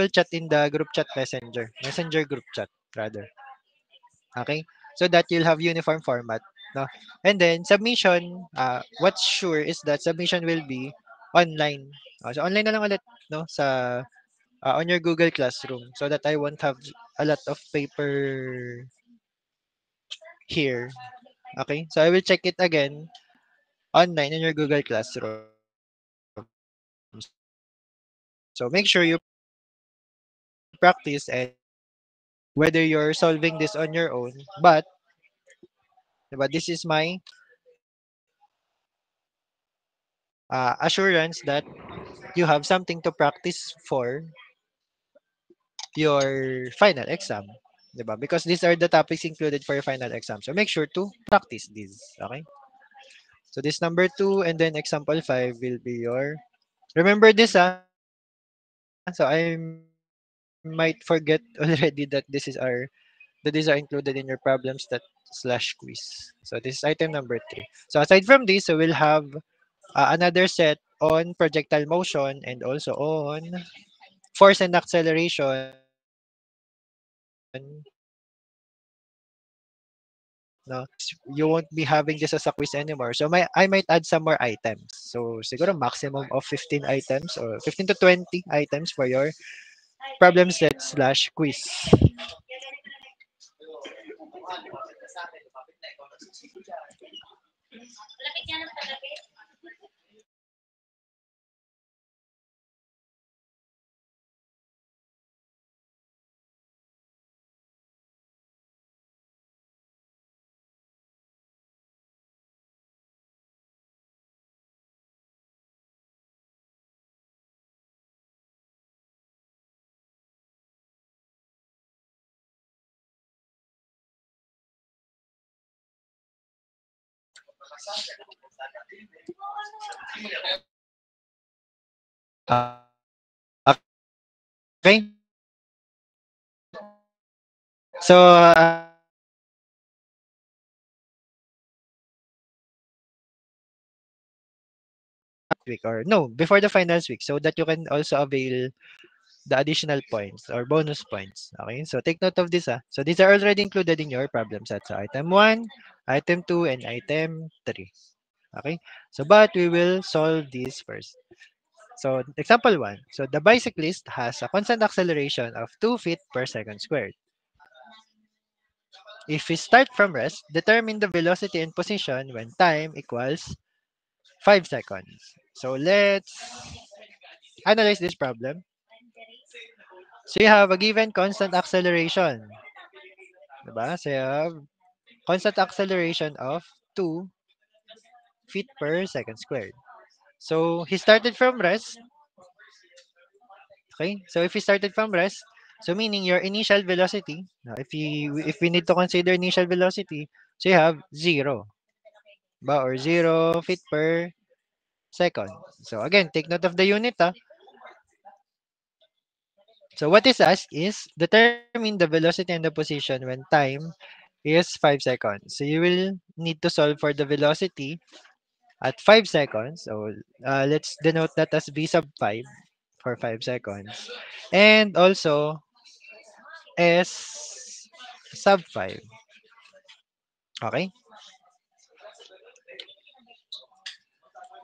Speaker 1: chat in the group chat messenger group chat rather. Okay, so that you'll have uniform format, no, and then submission. What's sure is that submission will be online. So online na lang ulit, no, sa on your Google Classroom, so that I won't have a lot of paper here. Okay, so I will check it again online in your Google Classroom. So make sure you practice and whether you're solving this on your own, but diba, this is my assurance that you have something to practice for your final exam. Diba? Because these are the topics included for your final exam. So make sure to practice these. Okay? So this number 2 and then example 5 will be your, remember this so I might forget already that these are included in your problems that slash quiz. So this is item number 3. So aside from this, so we'll have another set on projectile motion and also on force and acceleration. No, you won't be having this as a quiz anymore. So I might add some more items. So siguro maximum of 15 items or 15 to 20 items for your problem set slash quiz. Okay. So week or no, before the finals week so that you can also avail the additional points or bonus points. Okay, so take note of this. So these are already included in your problem set. So item 1, item 2, and item 3. Okay, so but we will solve this first. So example 1. So the bicyclist has a constant acceleration of 2 feet per second squared. If we start from rest, determine the velocity and position when time equals 5 seconds. So let's analyze this problem. So you have a given constant acceleration. Diba? So you have constant acceleration of 2 feet per second squared. So he started from rest. Okay? So if he started from rest, so meaning your initial velocity, now if we need to consider initial velocity, so you have 0 or 0 feet per second. So again, take note of the unit. So what is asked is determine the velocity and the position when time is 5 seconds. So you will need to solve for the velocity at 5 seconds. So let's denote that as v sub 5 for 5 seconds. And also s sub 5. Okay?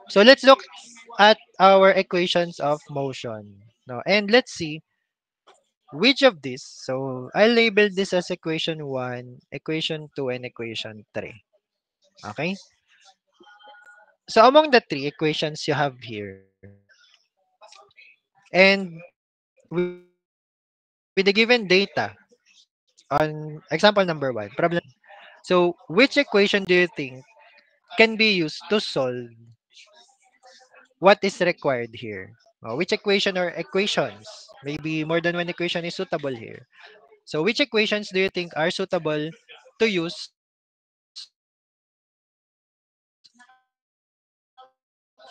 Speaker 1: So let's look at our equations of motion. No, and let's see which of these. So I labeled this as equation 1, equation 2, and equation 3. Okay? So among the three equations you have here, and with the given data on example number 1, problem number 1. So which equation do you think can be used to solve what is required here? Which equation or equations? Maybe more than one equation is suitable here. So which equations do you think are suitable to use to solve for this problem?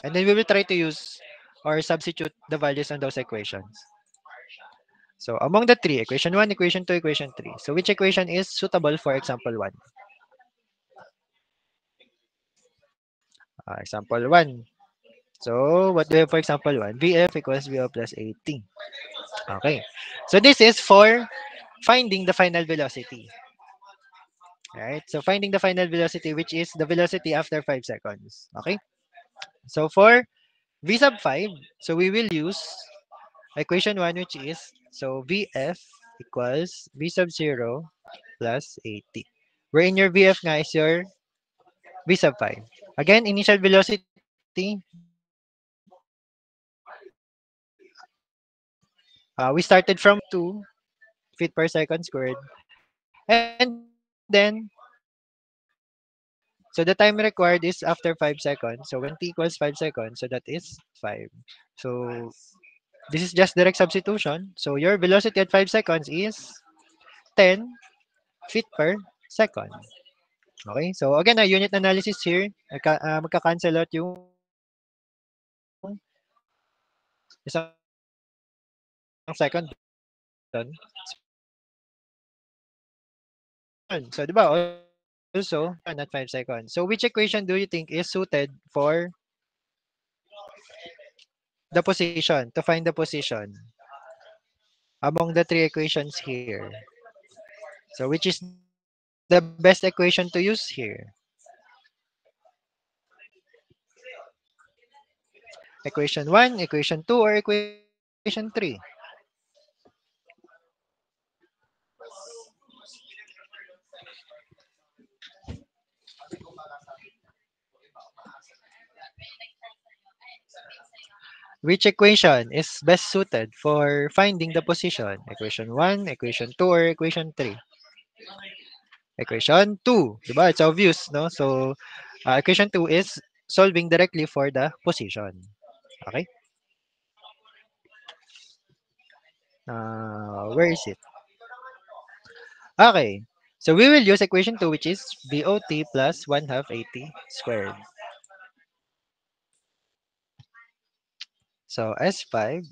Speaker 1: And then we will try to use or substitute the values on those equations. So among the three, equation 1, equation 2, equation 3. So which equation is suitable for example 1? Example 1. So what do we have for example 1? VF equals VO plus 80. Okay. So this is for finding the final velocity. Right? So finding the final velocity which is the velocity after 5 seconds. Okay? So for V sub 5, so we will use equation 1 which is so VF equals V sub 0 plus 80. Wherein your VF nga is your V sub 5. Again, initial velocity, we started from 2 feet per second squared. And then, so the time required is after 5 seconds. So when t equals 5 seconds, so that is 5. So this is just direct substitution. So your velocity at 5 seconds is 10 feet per second. Okay? So again, unit analysis here, magka-cancel out yung isang second dun. So, di ba, also, not 5 seconds. So, which equation do you think is suited for the position, to find the position among the three equations here? So, which is the best equation to use here? Equation 1, equation 2, or equation 3? Which equation is best suited for finding the position? Equation 1, equation 2, or equation 3? Equation 2, diba? It's obvious, no? So, equation 2 is solving directly for the position. Okay? Where is it? Okay. So, we will use equation 2, which is BOT plus 1 half AT squared. So, S5.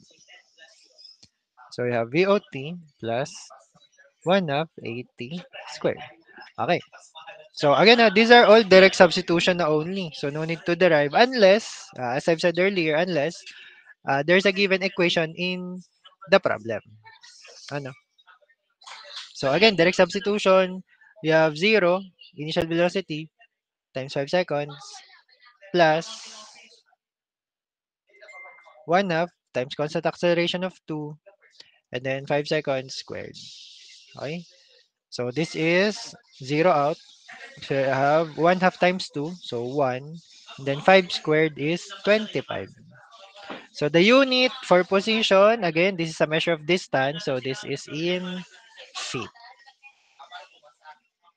Speaker 1: So, we have VOT plus 1 half AT squared. Okay. So, again, these are all direct substitution na only. So, no need to derive unless, as I've said earlier, unless there's a given equation in the problem. Ano? So, again, direct substitution, we have 0, initial velocity, times 5 seconds, plus 1 half times constant acceleration of 2, and then 5 seconds squared. Okay? So, this is 0 out. So, I have 1 half times 2, so 1. And then 5 squared is 25. So, the unit for position, again, this is a measure of distance. So, this is in feet.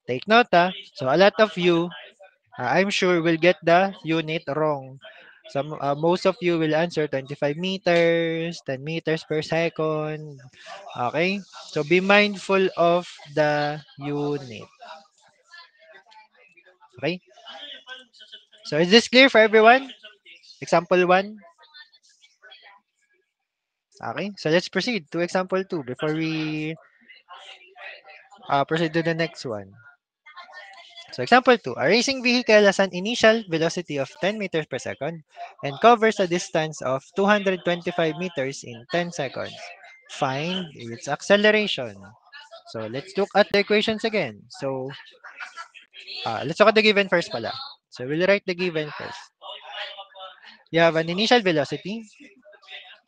Speaker 1: Take note, ah. So, a lot of you, I'm sure, will get the unit wrong. Most of you will answer 25 meters, 10 meters per second. Okay? So, be mindful of the unit. Okay? So, is this clear for everyone? Example 1. Okay? So, let's proceed to example 2 before we proceed to the next one. So example 2, a racing vehicle has an initial velocity of 10 meters per second and covers a distance of 225 meters in 10 seconds. Find its acceleration. So let's look at the equations again. So let's look at the given first pala. So we'll write the given first. You have an initial velocity,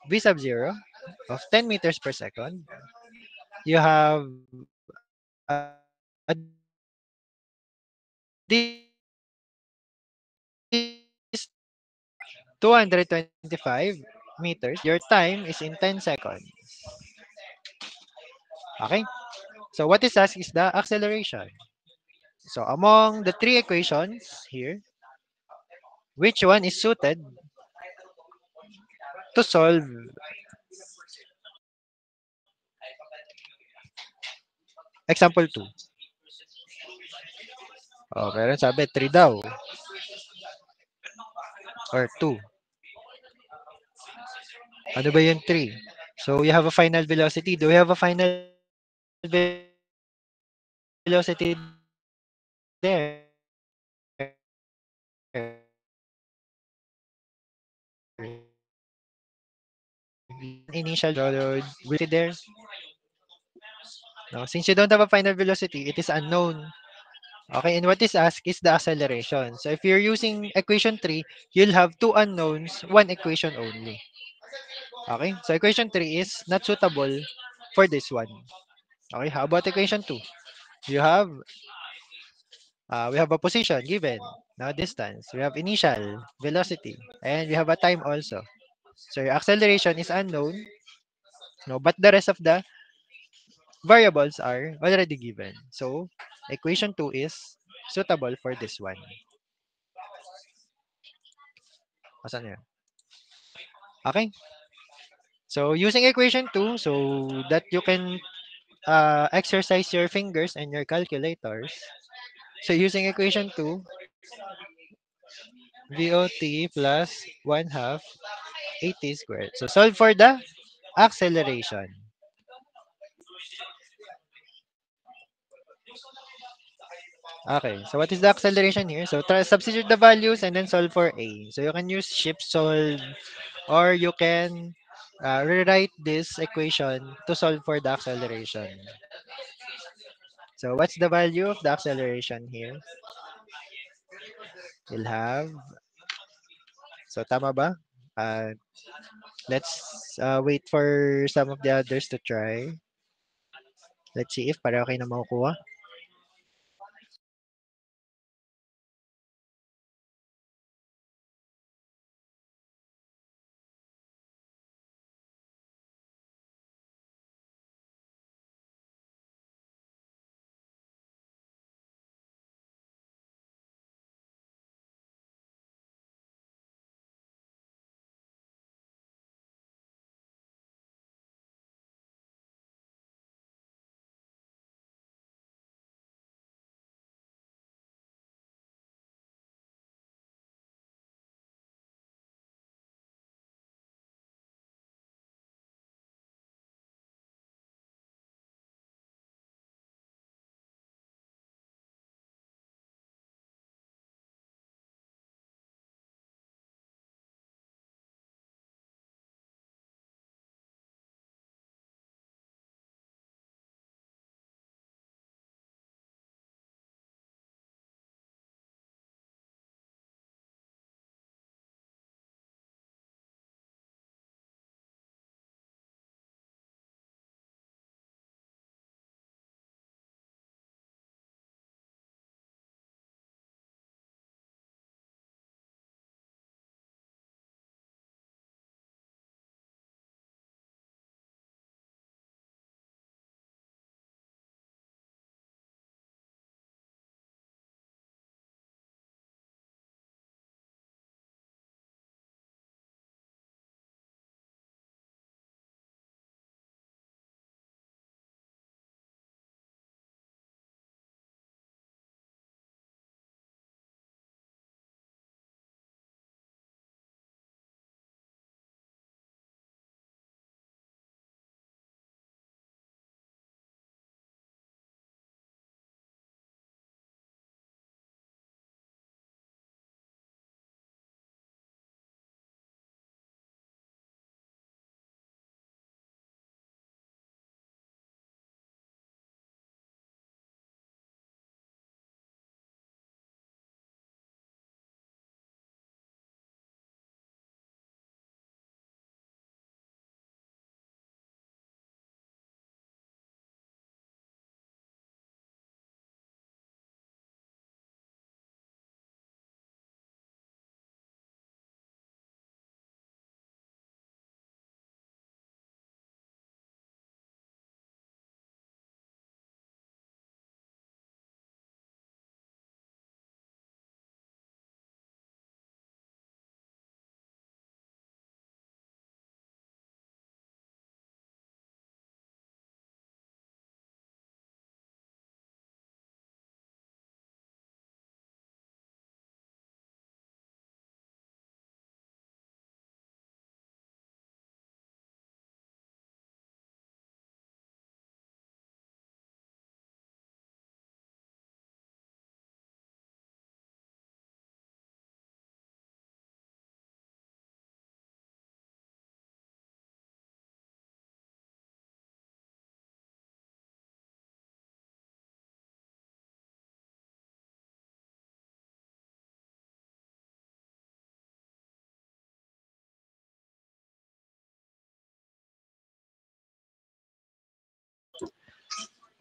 Speaker 1: v sub 0, of 10 meters per second. You have a distance of 225 meters. Your time is in 10 seconds. Okay? So what is asked is the acceleration. So among the three equations here, which one is suited to solve example 2? Oh, meron sabi 3 daw or 2. Ano ba yung 3? So you have a final velocity. Do we have a final velocity there? Initial velocity there. No, since you don't have a final velocity, it is unknown. Okay, and what is asked is the acceleration. So if you're using equation 3, you'll have two unknowns, one equation only. Okay, so equation 3 is not suitable for this one. Okay, how about equation 2? You have, we have a position given, now distance. We have initial velocity, and we have a time also. So your acceleration is unknown, no, but the rest of the variables are already given. So equation 2 is suitable for this one. Asan na yun? Okay. So using equation 2, so that you can exercise your fingers and your calculators, So using equation 2, VOT plus 1 half AT squared. So solve for the acceleration. Okay, so what is the acceleration here? So substitute the values and then solve for A. So you can use shift solve, or you can rewrite this equation to solve for the acceleration. So what's the value of the acceleration here? We'll have, so tama ba? Uh, let's wait for some of the others to try. Let's see if pareho kayo na makukuha.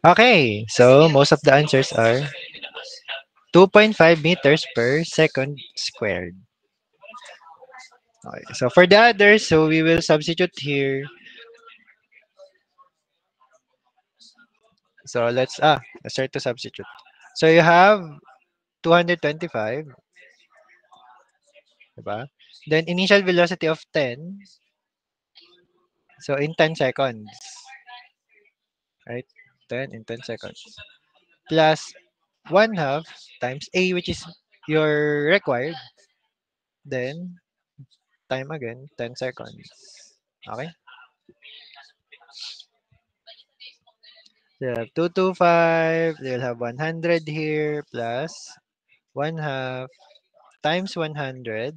Speaker 1: Okay, so most of the answers are 2.5 meters per second squared. Okay, so for the others, so we will substitute here. So let's start to substitute. So you have 225, diba? Then initial velocity of 10, so in 10 seconds, right? 10 in 10 seconds. Plus 1 half times A, which is your required. Then, time again, 10 seconds. Okay? So you have 225, you'll have 100 here, plus 1 half times 100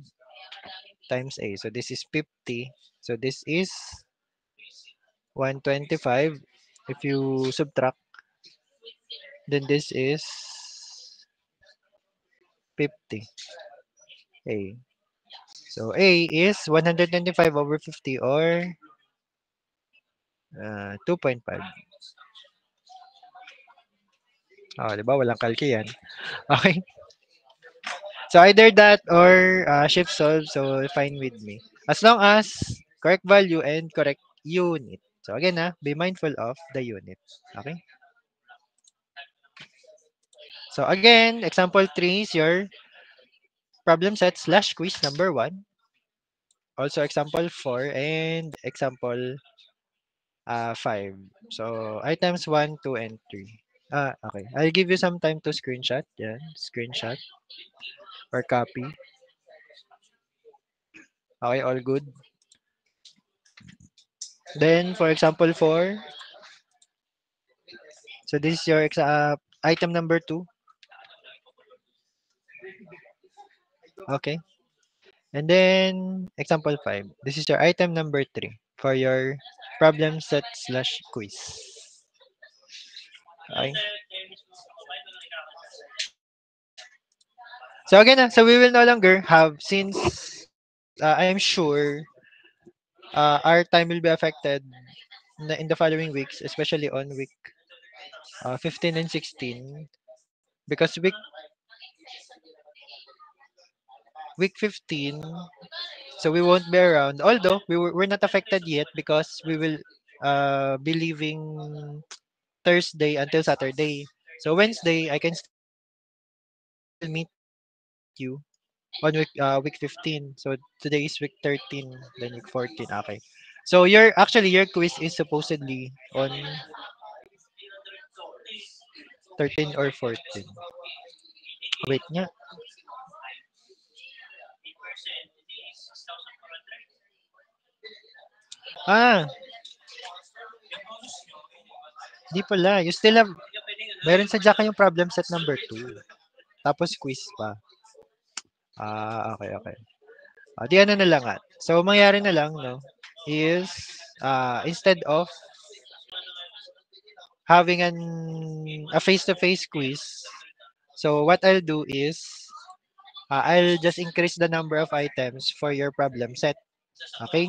Speaker 1: times A. So this is 50. So this is 125. If you subtract, then this is 50 A. So A is 125 over 50 or 2.5. Oh, 'di ba? Walang kalki yan. Okay. So either that or shift solve. So fine with me. As long as correct value and correct unit. So again, be mindful of the unit. Okay. So again, example 3 is your problem set slash quiz number 1. Also example 4 and example 5. So items 1, 2, and 3. Okay. I'll give you some time to screenshot. Yeah, screenshot or copy. Okay, all good. Then for example 4, so this is your item number 2. Okay. And then example 5. This is your item number 3 for your problem set slash quiz. Okay. So again, so we will no longer have, since I'm sure our time will be affected in the following weeks, especially on week 15 and 16, because week 15, so we won't be around. Although we're not affected yet because we will be leaving Thursday until Saturday. So Wednesday, I can still meet you on week 15. So today is week 13, then week 14. Okay. So your quiz is supposedly on 13 or 14. Wait nga. Ah, di pala. You still have, meron sa Jaka yung problem set number 2. Tapos quiz pa. Okay, okay. Di ano na lang at. So, mangyari na lang, no, is instead of having a face-to-face quiz, so what I'll do is I'll just increase the number of items for your problem set. Okay?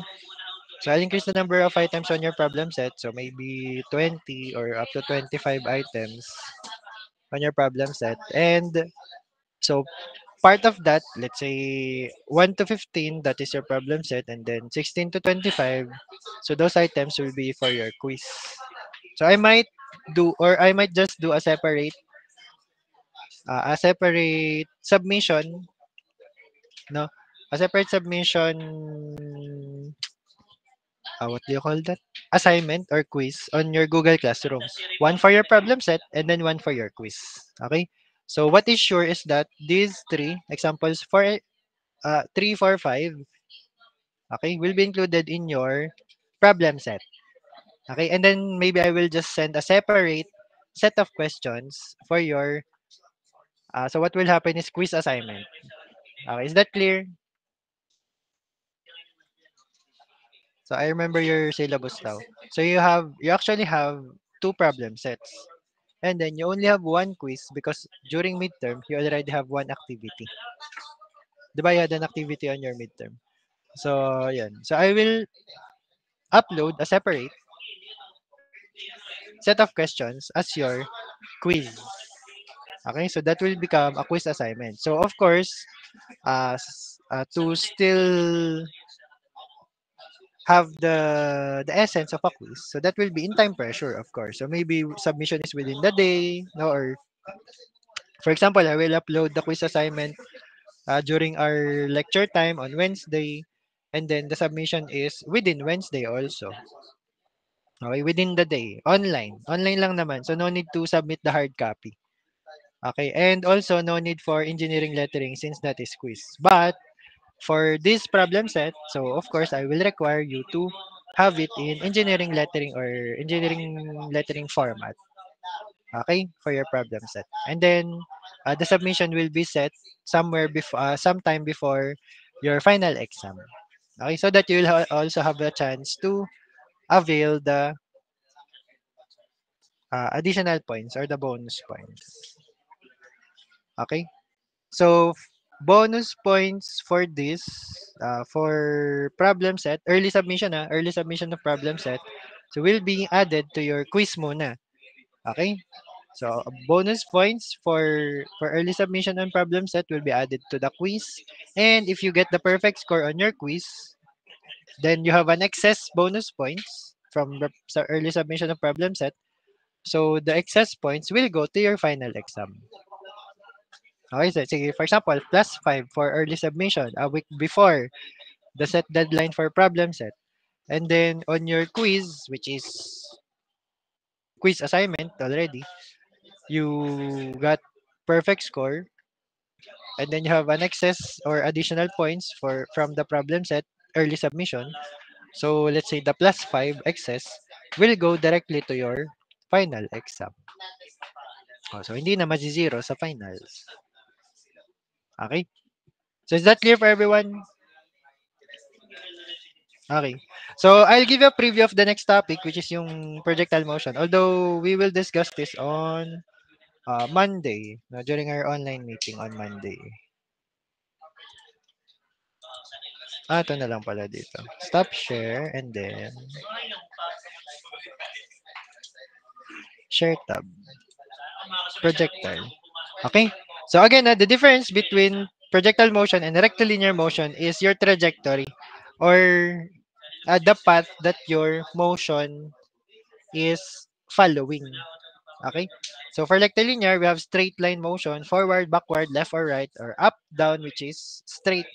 Speaker 1: So I'll increase the number of items on your problem set. So maybe 20 or up to 25 items on your problem set. And so part of that, let's say 1 to 15, that is your problem set. And then 16 to 25, so those items will be for your quiz. So I might do, or I might just do a separate submission, no? A separate submission, what do you call that? Assignment or quiz on your Google Classroom. One for your problem set and then one for your quiz. Okay? So what is sure is that these three examples for 3, 4, 5, okay, will be included in your problem set. Okay? And then maybe I will just send a separate set of questions for your so what will happen is quiz assignment. Okay, is that clear? So I remember your syllabus now. So you actually have two problem sets. And then you only have one quiz because during midterm, you already have one activity. Di ba you had an activity on your midterm? So, yan. So, I will upload a separate set of questions as your quiz. Okay, so that will become a quiz assignment. So, of course, to still have the essence of a quiz, so that will be in time pressure, of course. So, maybe submission is within the day, no, or for example, I will upload the quiz assignment during our lecture time on Wednesday. And then the submission is within Wednesday also. Okay, within the day. Online. Online lang naman. So no need to submit the hard copy. Okay, and also no need for engineering lettering since that is quiz. But for this problem set, so of course I will require you to have it in engineering lettering or engineering lettering format. Okay, for your problem set. And then the submission will be set somewhere before sometime before your final exam. Okay, so that you'll also have a chance to avail the additional points or the bonus points. Okay? So bonus points for this for problem set, early submission of problem set. So will be added to your quiz muna. Okay? So bonus points for early submission on problem set will be added to the quiz. And if you get the perfect score on your quiz, then you have an excess bonus points from the early submission of problem set. So the excess points will go to your final exam. Okay, so sige, for example, plus 5 for early submission a week before the set deadline for problem set. And then on your quiz, which is quiz assignment already, you got perfect score and then you have an excess or additional points for from the problem set early submission. So let's say the plus 5 excess will go directly to your final exam. Oh, so hindi na mazi-zero sa finals. Okay? So is that clear for everyone? Okay. So I'll give you a preview of the next topic which is yung projectile motion. Although we will discuss this on Monday, no, during our online meeting on Monday. Ito na lang pala dito. Stop share and then share tab. Projectile. Okay? So again, the difference between projectile motion and rectilinear motion is your trajectory or the path that your motion is following. Okay? So for rectilinear, we have straight line motion, forward, backward, left or right, or up, down, which is straight.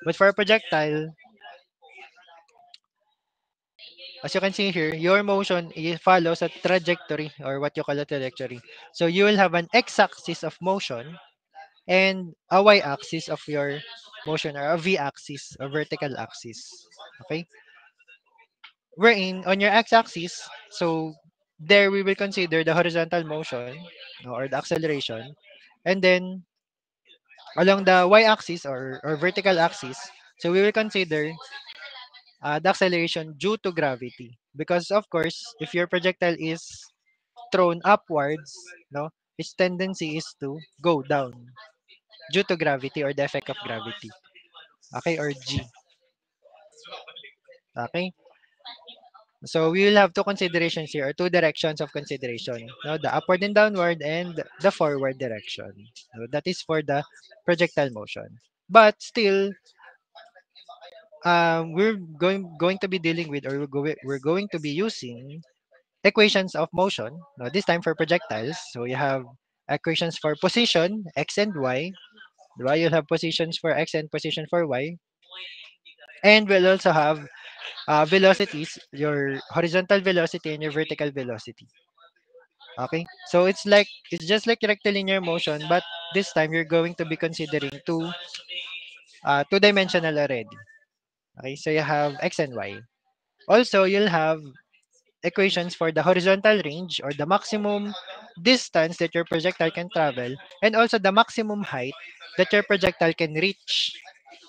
Speaker 1: But for projectile, as you can see here, your motion follows a trajectory or what you call a trajectory. So you will have an x-axis of motion and a y-axis of your motion or a v-axis or vertical axis. Okay? Wherein on your x-axis, so there we will consider the horizontal motion or the acceleration. And then along the y-axis or vertical axis, so we will consider the acceleration due to gravity. Because of course, if your projectile is thrown upwards, no, its tendency is to go down due to gravity or the effect of gravity. Okay, or G. Okay. So we will have two considerations here, or two directions of consideration. No, the upward and downward and the forward direction. So that is for the projectile motion. But still, we're going to be dealing with or we're going to be using equations of motion. No, this time for projectiles. So you have equations for position x and y. Right? You'll have positions for x and position for y. And we'll also have velocities, your horizontal velocity and your vertical velocity. Okay? So it's just like rectilinear motion, but this time you're going to be considering two-dimensional already. Okay? So you have x and y. Also, you'll have equations for the horizontal range or the maximum distance that your projectile can travel and also the maximum height that your projectile can reach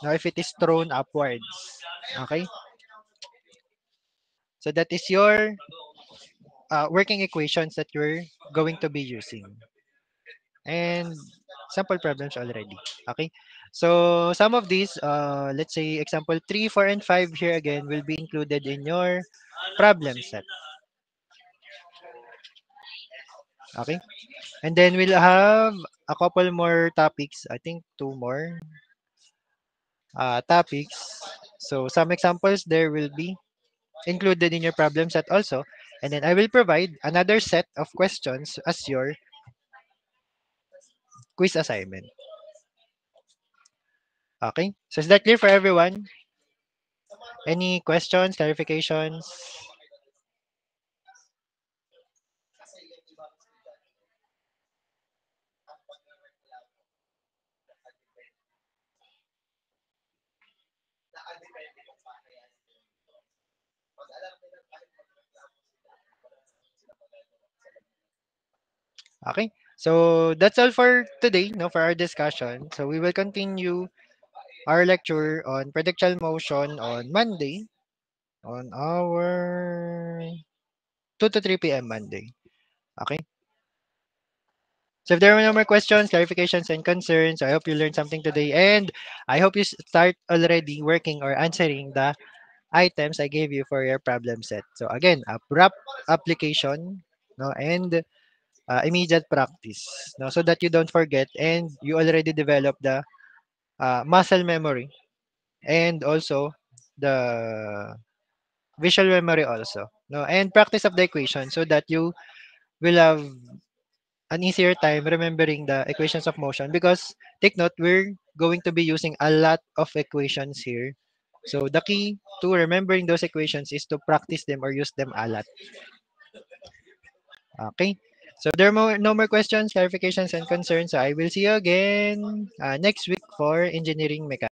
Speaker 1: now if it is thrown upwards. Okay? So that is your working equations that you're going to be using. And sample problems already. Okay? So some of these, let's say example 3, 4, and 5 here again will be included in your problem set. Okay? And then we'll have a couple more topics. I think two more topics. So some examples there will be included in your problem set also. And then I will provide another set of questions as your quiz assignment. Okay? So is that clear for everyone? Any questions, clarifications? Okay. So that's all for today, no, for our discussion. So we will continue our lecture on predictional motion on Monday on our 2 to 3 p.m. Monday. Okay. So if there are no more questions, clarifications, and concerns, I hope you learned something today, and I hope you start already working or answering the items I gave you for your problem set. So again, abrupt application, no, and immediate practice, no, so that you don't forget and you already develop the muscle memory and also the visual memory also, no, and practice of the equation so that you will have an easier time remembering the equations of motion because take note we're going to be using a lot of equations here. So the key to remembering those equations is to practice them or use them a lot. Okay. So there are no more questions, clarifications, and concerns. So I will see you again next week for engineering mechanics.